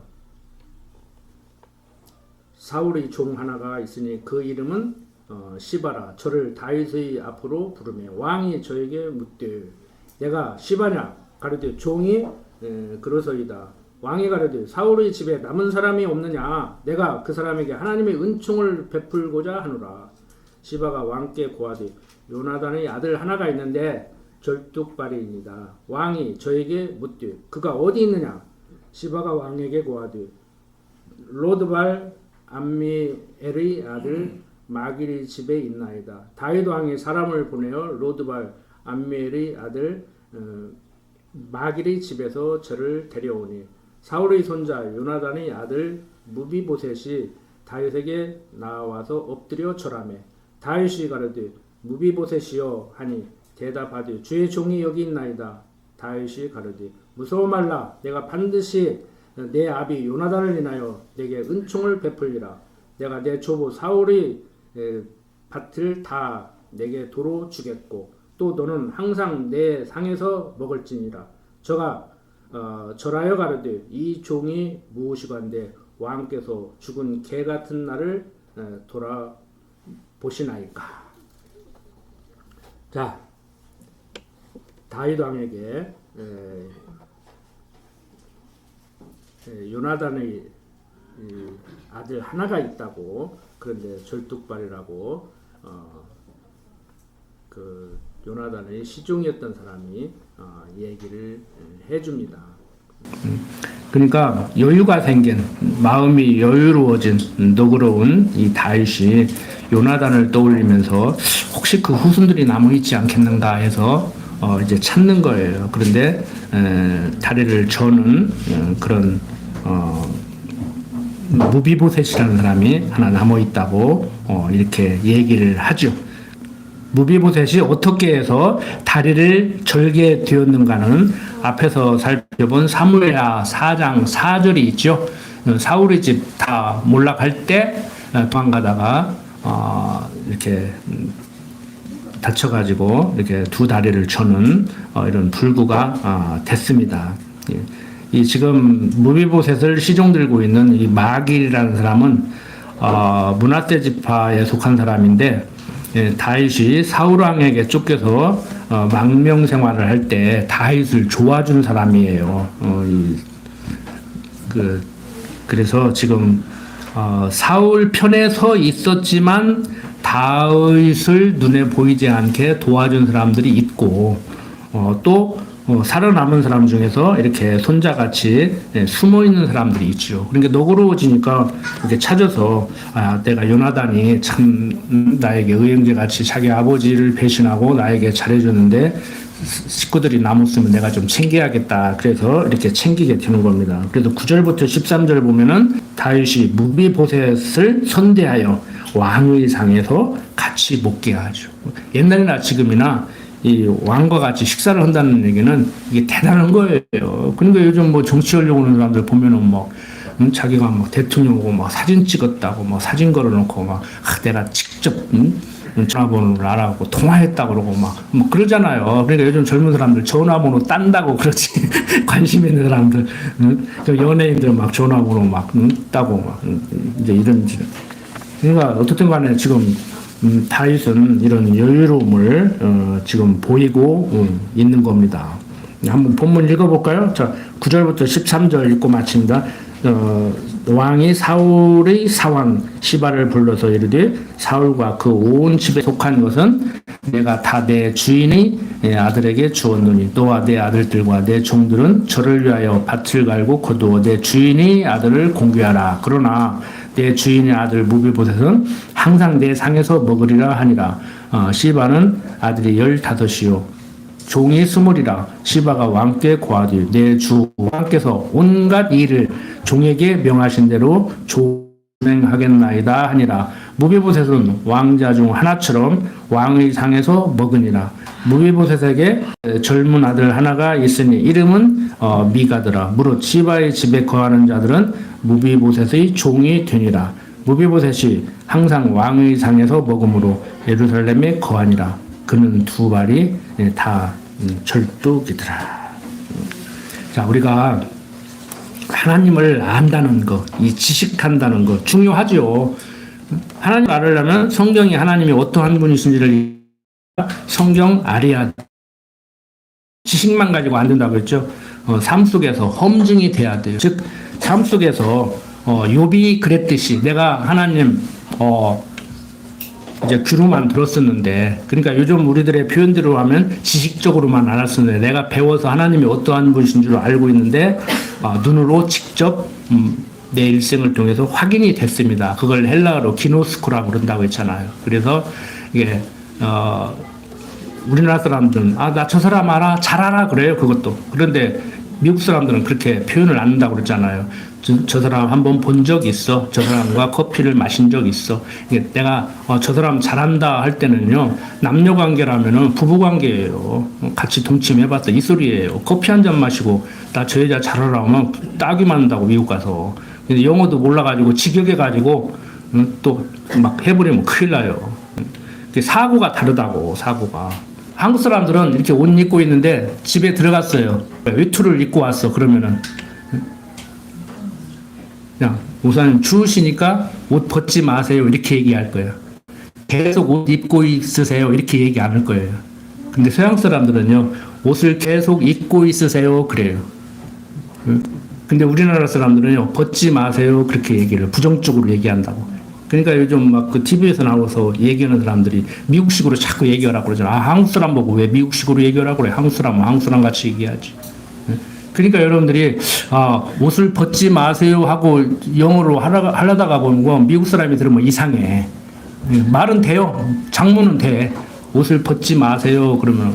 사울의 종 하나가 있으니 그 이름은 시바라. 저를 다윗의 앞으로 부르며 왕이 저에게 묻되, 내가 시바냐? 가로되 종이 그러서이다. 왕이 가로되, 사울의 집에 남은 사람이 없느냐? 내가 그 사람에게 하나님의 은총을 베풀고자 하노라. 시바가 왕께 고하되, 요나단의 아들 하나가 있는데 절뚝발이니이다. 왕이 저에게 묻되, 그가 어디 있느냐? 시바가 왕에게 고하되, 로드발 암미엘의 아들 마길의 집에 있나이다. 다윗 왕이 사람을 보내어 로드발 암미엘의 아들 마길의 집에서 저를 데려오니, 사울의 손자 요나단의 아들 무비보셋이 다윗에게 나와서 엎드려 절하매, 다윗이 가로되, 무비보셋이여 하니 대답하되, 주의 종이 여기 있나이다. 다윗이 가로되, 무서워 말라. 내가 반드시 내 아비 요나단을 인하여 내게 은총을 베풀리라. 내가 내 조부 사울의 밭을 다 내게 도로 주겠고, 또 너는 항상 내 상에서 먹을지니라. 저가 절하여 가로되, 이 종이 무엇이건데 왕께서 죽은 개 같은 날을 돌아보시나이까. 자, 다윗 왕에게 요나단의 아들 하나가 있다고, 그런데 절뚝발이라고 그 요나단의 시종이었던 사람이 얘기를 해줍니다. 그러니까 여유가 생긴, 마음이 여유로워진 너그러운 이 다윗이 요나단을 떠올리면서 혹시 그 후손들이 남아 있지 않겠는가 해서 이제 찾는 거예요. 그런데 다리를 저는 그런 무비보셋이라는 사람이 하나 남아 있다고 이렇게 얘기를 하죠. 무비보셋이 어떻게 해서 다리를 절게 되었는가는 앞에서 살펴본 사무엘하 4장 4절이 있죠. 사울의 집 다 몰락할 때 도망가다가 이렇게 다쳐가지고 이렇게 두 다리를 저는 이런 불구가 됐습니다. 이 지금 무비보셋을 시종 들고 있는 이 마길이라는 사람은 므낫세 지파에 속한 사람인데, 다윗이 사울 왕에게 쫓겨서 망명 생활을 할 때 다윗을 도와준 사람이에요. 그래서 지금 사울 편에 서 있었지만 다윗을 눈에 보이지 않게 도와준 사람들이 있고, 또 살아남은 사람 중에서 이렇게 손자같이 숨어 있는 사람들이 있죠. 그러니까 너그러워지니까 이렇게 찾아서, 내가 요나단이 참 나에게 의형제같이 자기 아버지를 배신하고 나에게 잘해줬는데 식구들이 남았으면 내가 좀 챙겨야겠다. 그래서 이렇게 챙기게 되는 겁니다. 그래서 9절부터 13절 보면은 다윗이 무비보셋을 선대하여 왕의 상에서 같이 먹게 하죠. 옛날이나 지금이나 이 왕과 같이 식사를 한다는 얘기는 이게 대단한 거예요. 그러니까 요즘 뭐 정치하려고 하는 사람들 보면은 뭐 자기가 뭐 대통령 오고 막 사진 찍었다고 막 사진 걸어놓고 막 내가 직접 전화번호를 알아갖고 통화했다 그러고 막 뭐 그러잖아요. 그러니까 요즘 젊은 사람들 전화번호 딴다고 그렇지. 관심 있는 사람들, 연예인들 막 전화번호 막 따고 막 이제 이런. 그러니까 어떻든 간에 지금 다윗은 이런 여유로움을 지금 보이고 있는 겁니다. 한번 본문 읽어볼까요? 자, 9절부터 13절 읽고 마칩니다. 왕이 사울의 사원 시바를 불러서 이르되 사울과 그 온 집에 속한 것은 내가 다 내 주인의 아들에게 주었노니 너와 내 아들들과 내 종들은 저를 위하여 밭을 갈고 거두어 내 주인의 아들을 공개하라. 그러나 내 주인의 아들 무비보셋은 항상 내 상에서 먹으리라 하니라. 시바는 아들이 15이요 종이 20이라. 시바가 왕께 고하되 내 주 왕께서 온갖 일을 종에게 명하신 대로 조행하겠나이다 하니라. 무비보셋은 왕자 중 하나처럼 왕의 상에서 먹으니라. 무비보셋에게 젊은 아들 하나가 있으니 이름은 미가더라. 무릇 시바의 집에 거하는 자들은 무비보셋의 종이 되니라. 무비보셋이 항상 왕의 상에서 먹음으로 예루살렘에 거하니라. 그는 두 발이 다 절뚝이더라. 자, 우리가 하나님을 안다는 것, 이 지식한다는 것 중요하죠. 하나님 알으려면 성경이 하나님이 어떠한 분이신지를 성경 알아야 지식만 가지고 안 된다고 했죠. 삶 속에서 검증이 돼야 돼요. 즉, 삶 속에서 욥이 그랬듯이 내가 하나님 이제 귀로만 들었었는데, 그러니까 요즘 우리들의 표현대로 하면 지식적으로만 알았었는데 내가 배워서 하나님이 어떠한 분이신 줄 알고 있는데 눈으로 직접 내 일생을 통해서 확인이 됐습니다. 그걸 헬라어로 기노스코라고 그런다고 했잖아요. 그래서 이게 우리나라 사람들은 나 저 사람 알아, 잘 알아 그래요. 그것도. 그런데 미국 사람들은 그렇게 표현을 안 한다고 그랬잖아요. 저 사람 한번 본 적 있어. 저 사람과 커피를 마신 적 있어. 내가 저 사람 잘한다 할 때는요, 남녀 관계라면은 부부 관계예요. 같이 동침해봤다 이 소리예요. 커피 한 잔 마시고 나 저 여자 잘 알아 하면 딱이 맞는다고 미국 가서. 근데 영어도 몰라가지고 직역해가지고 또 막 해버리면 큰일 나요. 사고가 다르다고, 사고가. 한국 사람들은 이렇게 옷 입고 있는데 집에 들어갔어요. 외투를 입고 왔어. 그러면은 그냥 우선 추우시니까 옷 벗지 마세요 이렇게 얘기할 거예요. 계속 옷 입고 있으세요 이렇게 얘기 안 할 거예요. 근데 서양 사람들은요, 옷을 계속 입고 있으세요 그래요. 근데 우리나라 사람들은요, 벗지 마세요 그렇게 얘기를 부정적으로 얘기한다고. 그러니까 요즘 막 그 TV에서 나와서 얘기하는 사람들이 미국식으로 자꾸 얘기하라고 그러잖아. 한국 사람 보고 왜 미국식으로 얘기하라고 그래. 한국 사람 같이 얘기하지. 그러니까 여러분들이 옷을 벗지 마세요 하고 영어로 하려다가 보면 미국 사람이 들으면 이상해. 말은 돼요. 장문은 돼. 옷을 벗지 마세요 그러면.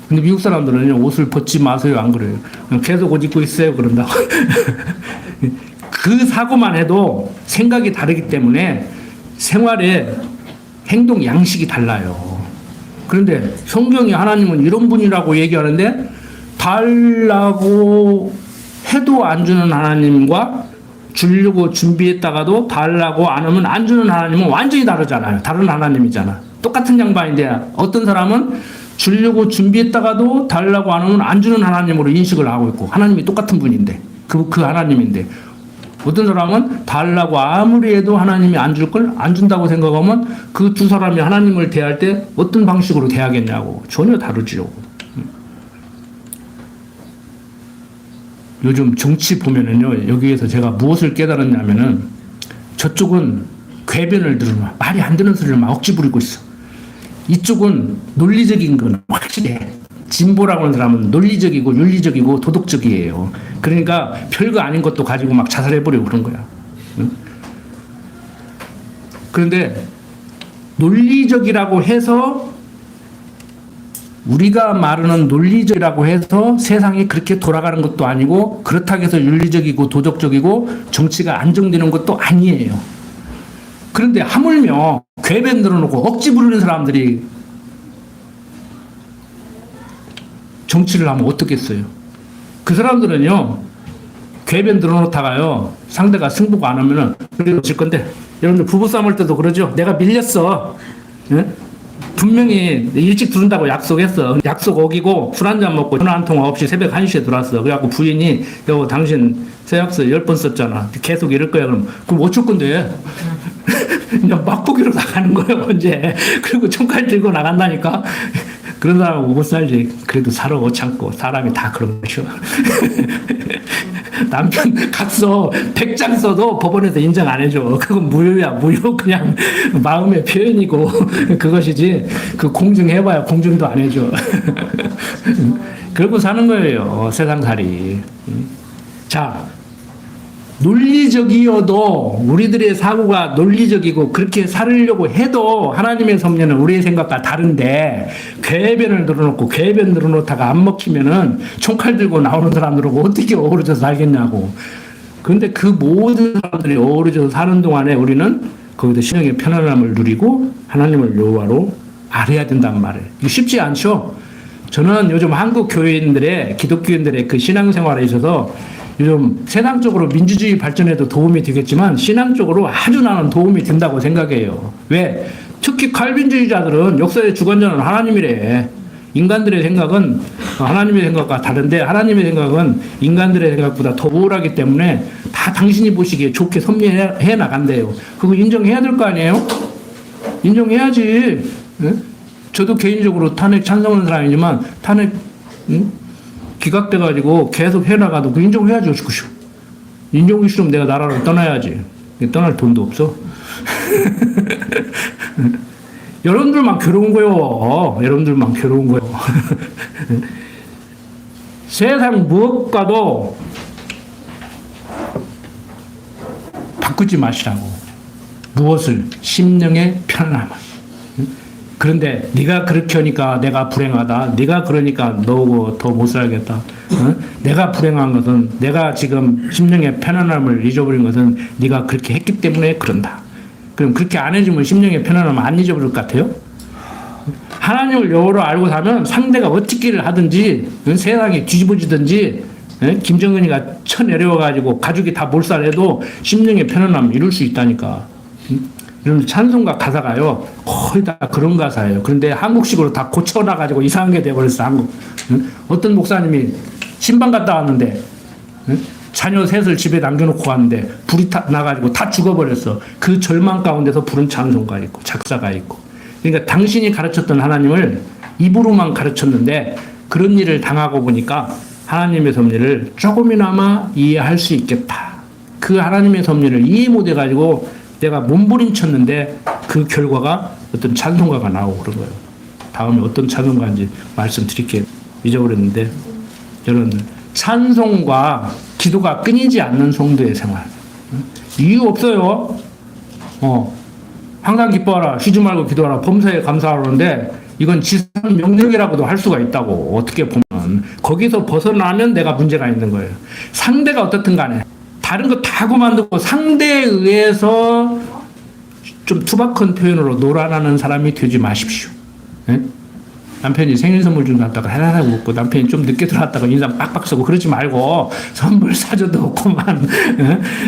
근데 미국 사람들은 옷을 벗지 마세요 안 그래요. 계속 옷 입고 있어요 그런다고. 그 사고만 해도 생각이 다르기 때문에 생활의 행동 양식이 달라요. 그런데 성경이 하나님은 이런 분이라고 얘기하는데 달라고 해도 안 주는 하나님과 주려고 준비했다가도 달라고 안 하면 안 주는 하나님은 완전히 다르잖아요. 다른 하나님이잖아. 똑같은 양반인데 어떤 사람은 주려고 준비했다가도 달라고 안 하면 안 주는 하나님으로 인식을 하고 있고 하나님이 똑같은 분인데 그 하나님인데 어떤 사람은 달라고 아무리 해도 하나님이 안 줄 걸 안 준다고 생각하면 그 두 사람이 하나님을 대할 때 어떤 방식으로 대하겠냐고. 전혀 다르죠. 요즘 정치 보면은요, 여기에서 제가 무엇을 깨달았냐면은 저쪽은 궤변을 들으면 말이 안 되는 소리를 막 억지 부리고 있어. 이쪽은 논리적인 건 확실해. 진보라고 하는 사람은 논리적이고 윤리적이고 도덕적이에요. 그러니까 별거 아닌 것도 가지고 막 자살해버리고 그런 거야. 응? 그런데 논리적이라고 해서 우리가 말하는 논리적이라고 해서 세상이 그렇게 돌아가는 것도 아니고 그렇다고 해서 윤리적이고 도덕적이고 정치가 안정되는 것도 아니에요. 그런데 하물며 궤변 들어놓고 억지 부르는 사람들이 정치를 하면 어떻겠어요? 그 사람들은요, 궤변 들어놓다가요, 상대가 승부가 안 하면은, 그래도 질 건데, 여러분들 부부싸움 할 때도 그러죠? 내가 밀렸어. 예? 분명히 일찍 들어온다고 약속했어. 약속 어기고 술 한잔 먹고 전화 한 통 없이 새벽 1시에 들어왔어. 그래갖고 부인이, 여보, 당신 세약서 10번 썼잖아. 계속 이럴 거야. 그럼 어쩔 건데? 그냥 맛보기로 나가는 거예요, 언제. 그리고 총칼 들고 나간다니까? 그런 사람은 못 살지. 그래도 살아 못 참고 사람이 다 그런 거죠. 남편 각서 100장 써도 법원에서 인정 안 해줘. 그건 무효야. 무효. 그냥 마음의 표현이고 그것이지. 그 공증해봐야 공증도 안 해줘. 그러고 사는 거예요. 세상살이. 자, 논리적이어도 우리들의 사고가 논리적이고 그렇게 살으려고 해도 하나님의 섭리는 우리의 생각과 다른데 궤변을 늘어놓고 궤변 늘어놓다가 안 먹히면은 총칼 들고 나오는 사람들하고 어떻게 어우러져서 살겠냐고. 그런데 그 모든 사람들이 어우러져서 사는 동안에 우리는 거기서 신앙의 편안함을 누리고 하나님을 여호와로 알아야 된단 말이에요. 이거 쉽지 않죠? 저는 요즘 한국 교회인들의 기독교인들의 그 신앙생활에 있어서 요즘 세상적으로 민주주의 발전에도 도움이 되겠지만 신앙적으로 아주 나는 도움이 된다고 생각해요. 왜? 특히 칼빈주의자들은 역사의 주관자는 하나님이래. 인간들의 생각은 하나님의 생각과 다른데 하나님의 생각은 인간들의 생각보다 더 우월하기 때문에 다 당신이 보시기에 좋게 섭리해 나간대요. 그거 인정해야 될 거 아니에요? 인정해야지. 응? 저도 개인적으로 탄핵 찬성하는 사람이지만 탄핵 기각돼가지고 계속 해나가도 그 인정해야죠. 인정이 싫으면 내가 나라를 떠나야지. 떠날 돈도 없어. 여러분들만 괴로운 거요. 여러분들만 괴로운 거요. 세상 무엇과도 바꾸지 마시라고. 무엇을? 심령의 편안함을. 그런데 네가 그렇게 하니까 내가 불행하다. 네가 그러니까 너 더 못 살겠다. 내가 불행한 것은 내가 지금 심령의 편안함을 잊어버린 것은 네가 그렇게 했기 때문에 그런다. 그럼 그렇게 안 해주면 심령의 편안함을 안 잊어버릴 것 같아요? 하나님을 여호로 알고 사면 상대가 어떻게를 하든지 세상이 뒤집어지든지 김정은이가 쳐내려와가지고 가족이 다 몰살해도 심령의 편안함을 이룰 수 있다니까. 이런 찬송가 가사가요 거의 다 그런 가사예요. 그런데 한국식으로 다 고쳐놔가지고 이상한 게 돼버렸어. 한국. 어떤 목사님이 신방 갔다 왔는데 자녀 셋을 집에 남겨놓고 왔는데 불이 나가지고 다 죽어버렸어. 그 절망 가운데서 부른 찬송가 있고 작사가 있고. 그러니까 당신이 가르쳤던 하나님을 입으로만 가르쳤는데 그런 일을 당하고 보니까 하나님의 섭리를 조금이나마 이해할 수 있겠다. 그 하나님의 섭리를 이해 못해가지고 내가 몸부림쳤는데 그 결과가 어떤 찬송가가 나오고 그런 거예요. 다음에 어떤 찬송가인지 말씀드릴게요. 잊어버렸는데 여러분들 찬송과 기도가 끊이지 않는 성도의 생활. 이유 없어요. 항상 기뻐하라. 쉬지 말고 기도하라. 범사에 감사하라는데 이건 지상 명령이라고도 할 수가 있다고. 어떻게 보면 거기서 벗어나면 내가 문제가 있는 거예요. 상대가 어떻든 간에 다른 거 다 그만두고 상대에 의해서 좀 투박한 표현으로 놀아나는 사람이 되지 마십시오. 예? 남편이 생일 선물 준다고 하나하나 웃고 남편이 좀 늦게 들어왔다고 인상 빡빡 쓰고 그러지 말고 선물 사줘도 없고만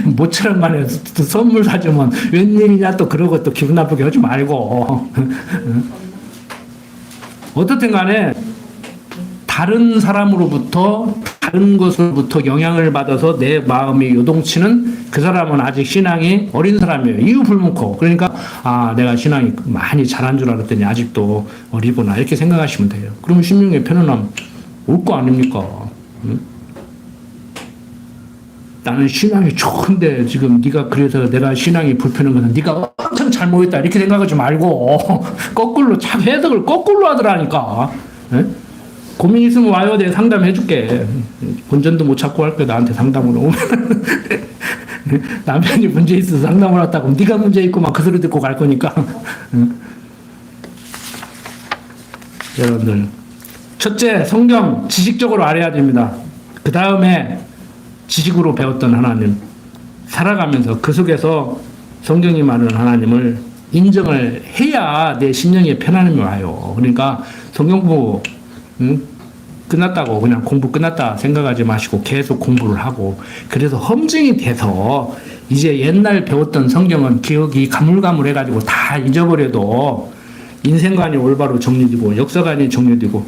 모처럼 만에 선물 사주면 웬일이냐 또 그러고 또 기분 나쁘게 하지 말고 어떻든 간에 다른 사람으로부터 다른 것으로부터 영향을 받아서 내 마음이 요동치는 그 사람은 아직 신앙이 어린 사람이에요. 이유 불문코. 그러니까 내가 신앙이 많이 잘한 줄 알았더니 아직도 어리구나 이렇게 생각하시면 돼요. 그러면 심령의 편안함 올 거 아닙니까? 응? 나는 신앙이 좋은데 지금 네가 그래서 내가 신앙이 불편한 것은 네가 엄청 잘못했다 이렇게 생각하지 말고 거꾸로 참 해석을 거꾸로 하더라니까. 응? 고민 있으면 와요. 내가 상담해줄게. 본전도 못 찾고 할 거야. 나한테 상담으로 오면. 남편이 문제 있어서 상담을 왔다고 네가 문제 있고 막 그 소리 듣고 갈 거니까. 여러분들 첫째 성경 지식적으로 알아야 됩니다. 그 다음에 지식으로 배웠던 하나님 살아가면서 그 속에서 성경이 말하는 하나님을 인정을 해야 내 심령에 편안함이 와요. 그러니까 성경 보고 끝났다고 그냥 공부 끝났다 생각하지 마시고 계속 공부를 하고 그래서 험증이 돼서 이제 옛날 배웠던 성경은 기억이 가물가물해가지고 다 잊어버려도 인생관이 올바로 정리되고 역사관이 정리되고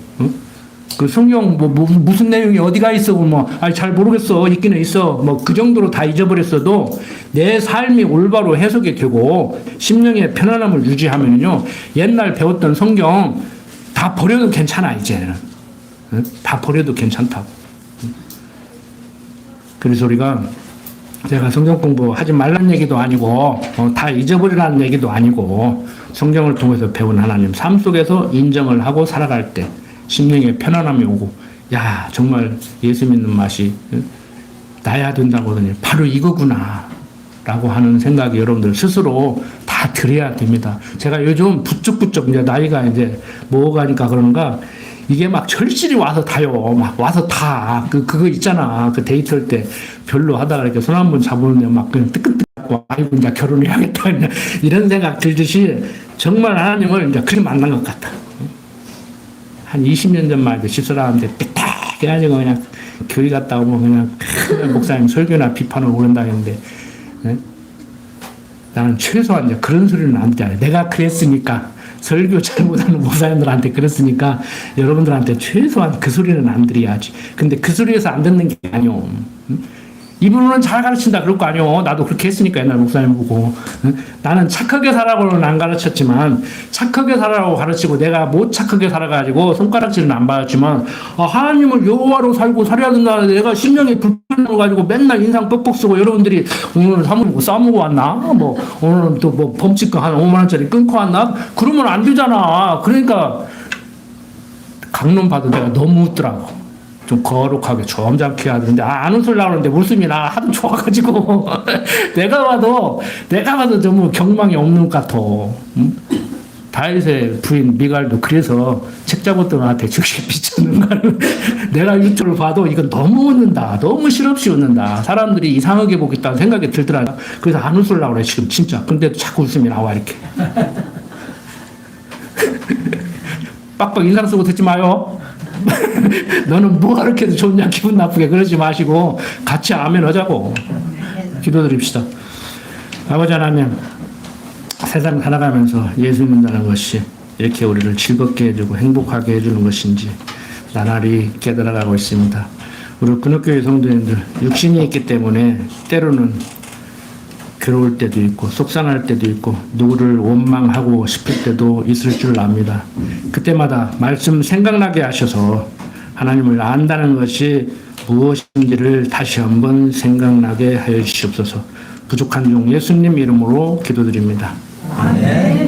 그 성경 무슨 내용이 어디가 있어 잘 모르겠어 있기는 있어 그 정도로 다 잊어버렸어도 내 삶이 올바로 해석이 되고 심령의 편안함을 유지하면요 옛날 배웠던 성경 다 버려도 괜찮아 이제는 다 버려도 괜찮다고. 그래서 우리가 제가 성경 공부하지 말란 얘기도 아니고 다 잊어버리라는 얘기도 아니고 성경을 통해서 배운 하나님 삶 속에서 인정을 하고 살아갈 때 심령에 편안함이 오고 야 정말 예수 믿는 맛이 나야 된다고 하더니 바로 이거구나 라고 하는 생각이 여러분들 스스로 다 들어야 됩니다. 제가 요즘 부쩍부쩍 이제 나이가 이제 먹어가니까 그런가 이게 막 절실히 와서 다요. 막 와서 다. 그거 있잖아. 그 데이트할 때 별로 하다가 이렇게 손 한 번 잡으는데 막 그냥 뜨끈뜨끈하고 아이고, 이제 결혼해야겠다. 이런 생각 들듯이 정말 하나님을 이제 그렇게 만난 것 같다. 한 20년 전만 해도 집사람한테 삐딱해가지고 그냥 교회 갔다 오면 그냥 목사님 설교나 비판을 오른다 했는데 나는 최소한 이제 그런 소리는 안 듣잖아요. 내가 그랬으니까 설교 잘못하는 목사님들한테 그랬으니까 여러분들한테 최소한 그 소리는 안 드려야지. 근데 그 소리에서 안 듣는 게 아니오. 이분은 잘 가르친다 그럴 거 아니오. 나도 그렇게 했으니까 옛날 목사님 보고. 나는 착하게 살라고는 안 가르쳤지만 착하게 살라고 가르치고 내가 못 착하게 살아가지고 손가락질은 안 받았지만 하나님을 여호와로 살고 살아야 된다는데 내가 심령이 불편해 가지고 맨날 인상 뻑뻑 쓰고 여러분들이 오늘 사무고 싸먹고 왔나? 뭐 오늘은 또 뭐 범칙금 한 5만 원짜리 끊고 왔나? 그러면 안 되잖아. 그러니까 강론 봐도 내가 너무 웃더라고. 좀 거룩하게 점잖게 해야 되는데 안 웃으려고 하는데 웃음이 나 하도 좋아가지고 내가 봐도 너무 경망이 없는 것 같아. 응? 다윗의 부인 미갈도 그래서 책 잡았던 한테 즉시 비쳤는 거를 내가 유튜브를 봐도 이건 너무 웃는다. 너무 실없이 웃는다. 사람들이 이상하게 보겠다는 생각이 들더라. 그래서 안 웃으려고 그래 지금 진짜. 근데도 자꾸 웃음이 나와 이렇게. 빡빡 인상 쓰고 듣지 마요. 너는 뭐가 그렇게 좋냐 기분 나쁘게 그러지 마시고 같이 아멘 하자고 기도드립시다. 아버지 하나님 세상 살아가면서 예수 믿는다는 것이 이렇게 우리를 즐겁게 해주고 행복하게 해주는 것인지 나날이 깨달아가고 있습니다. 우리 근육교회 성도님들 육신이 있기 때문에 때로는 괴로울 때도 있고 속상할 때도 있고 누구를 원망하고 싶을 때도 있을 줄 압니다. 그때마다 말씀 생각나게 하셔서 하나님을 안다는 것이 무엇인지를 다시 한번 생각나게 하여 주시옵소서. 부족한 종 예수님 이름으로 기도드립니다. 아멘.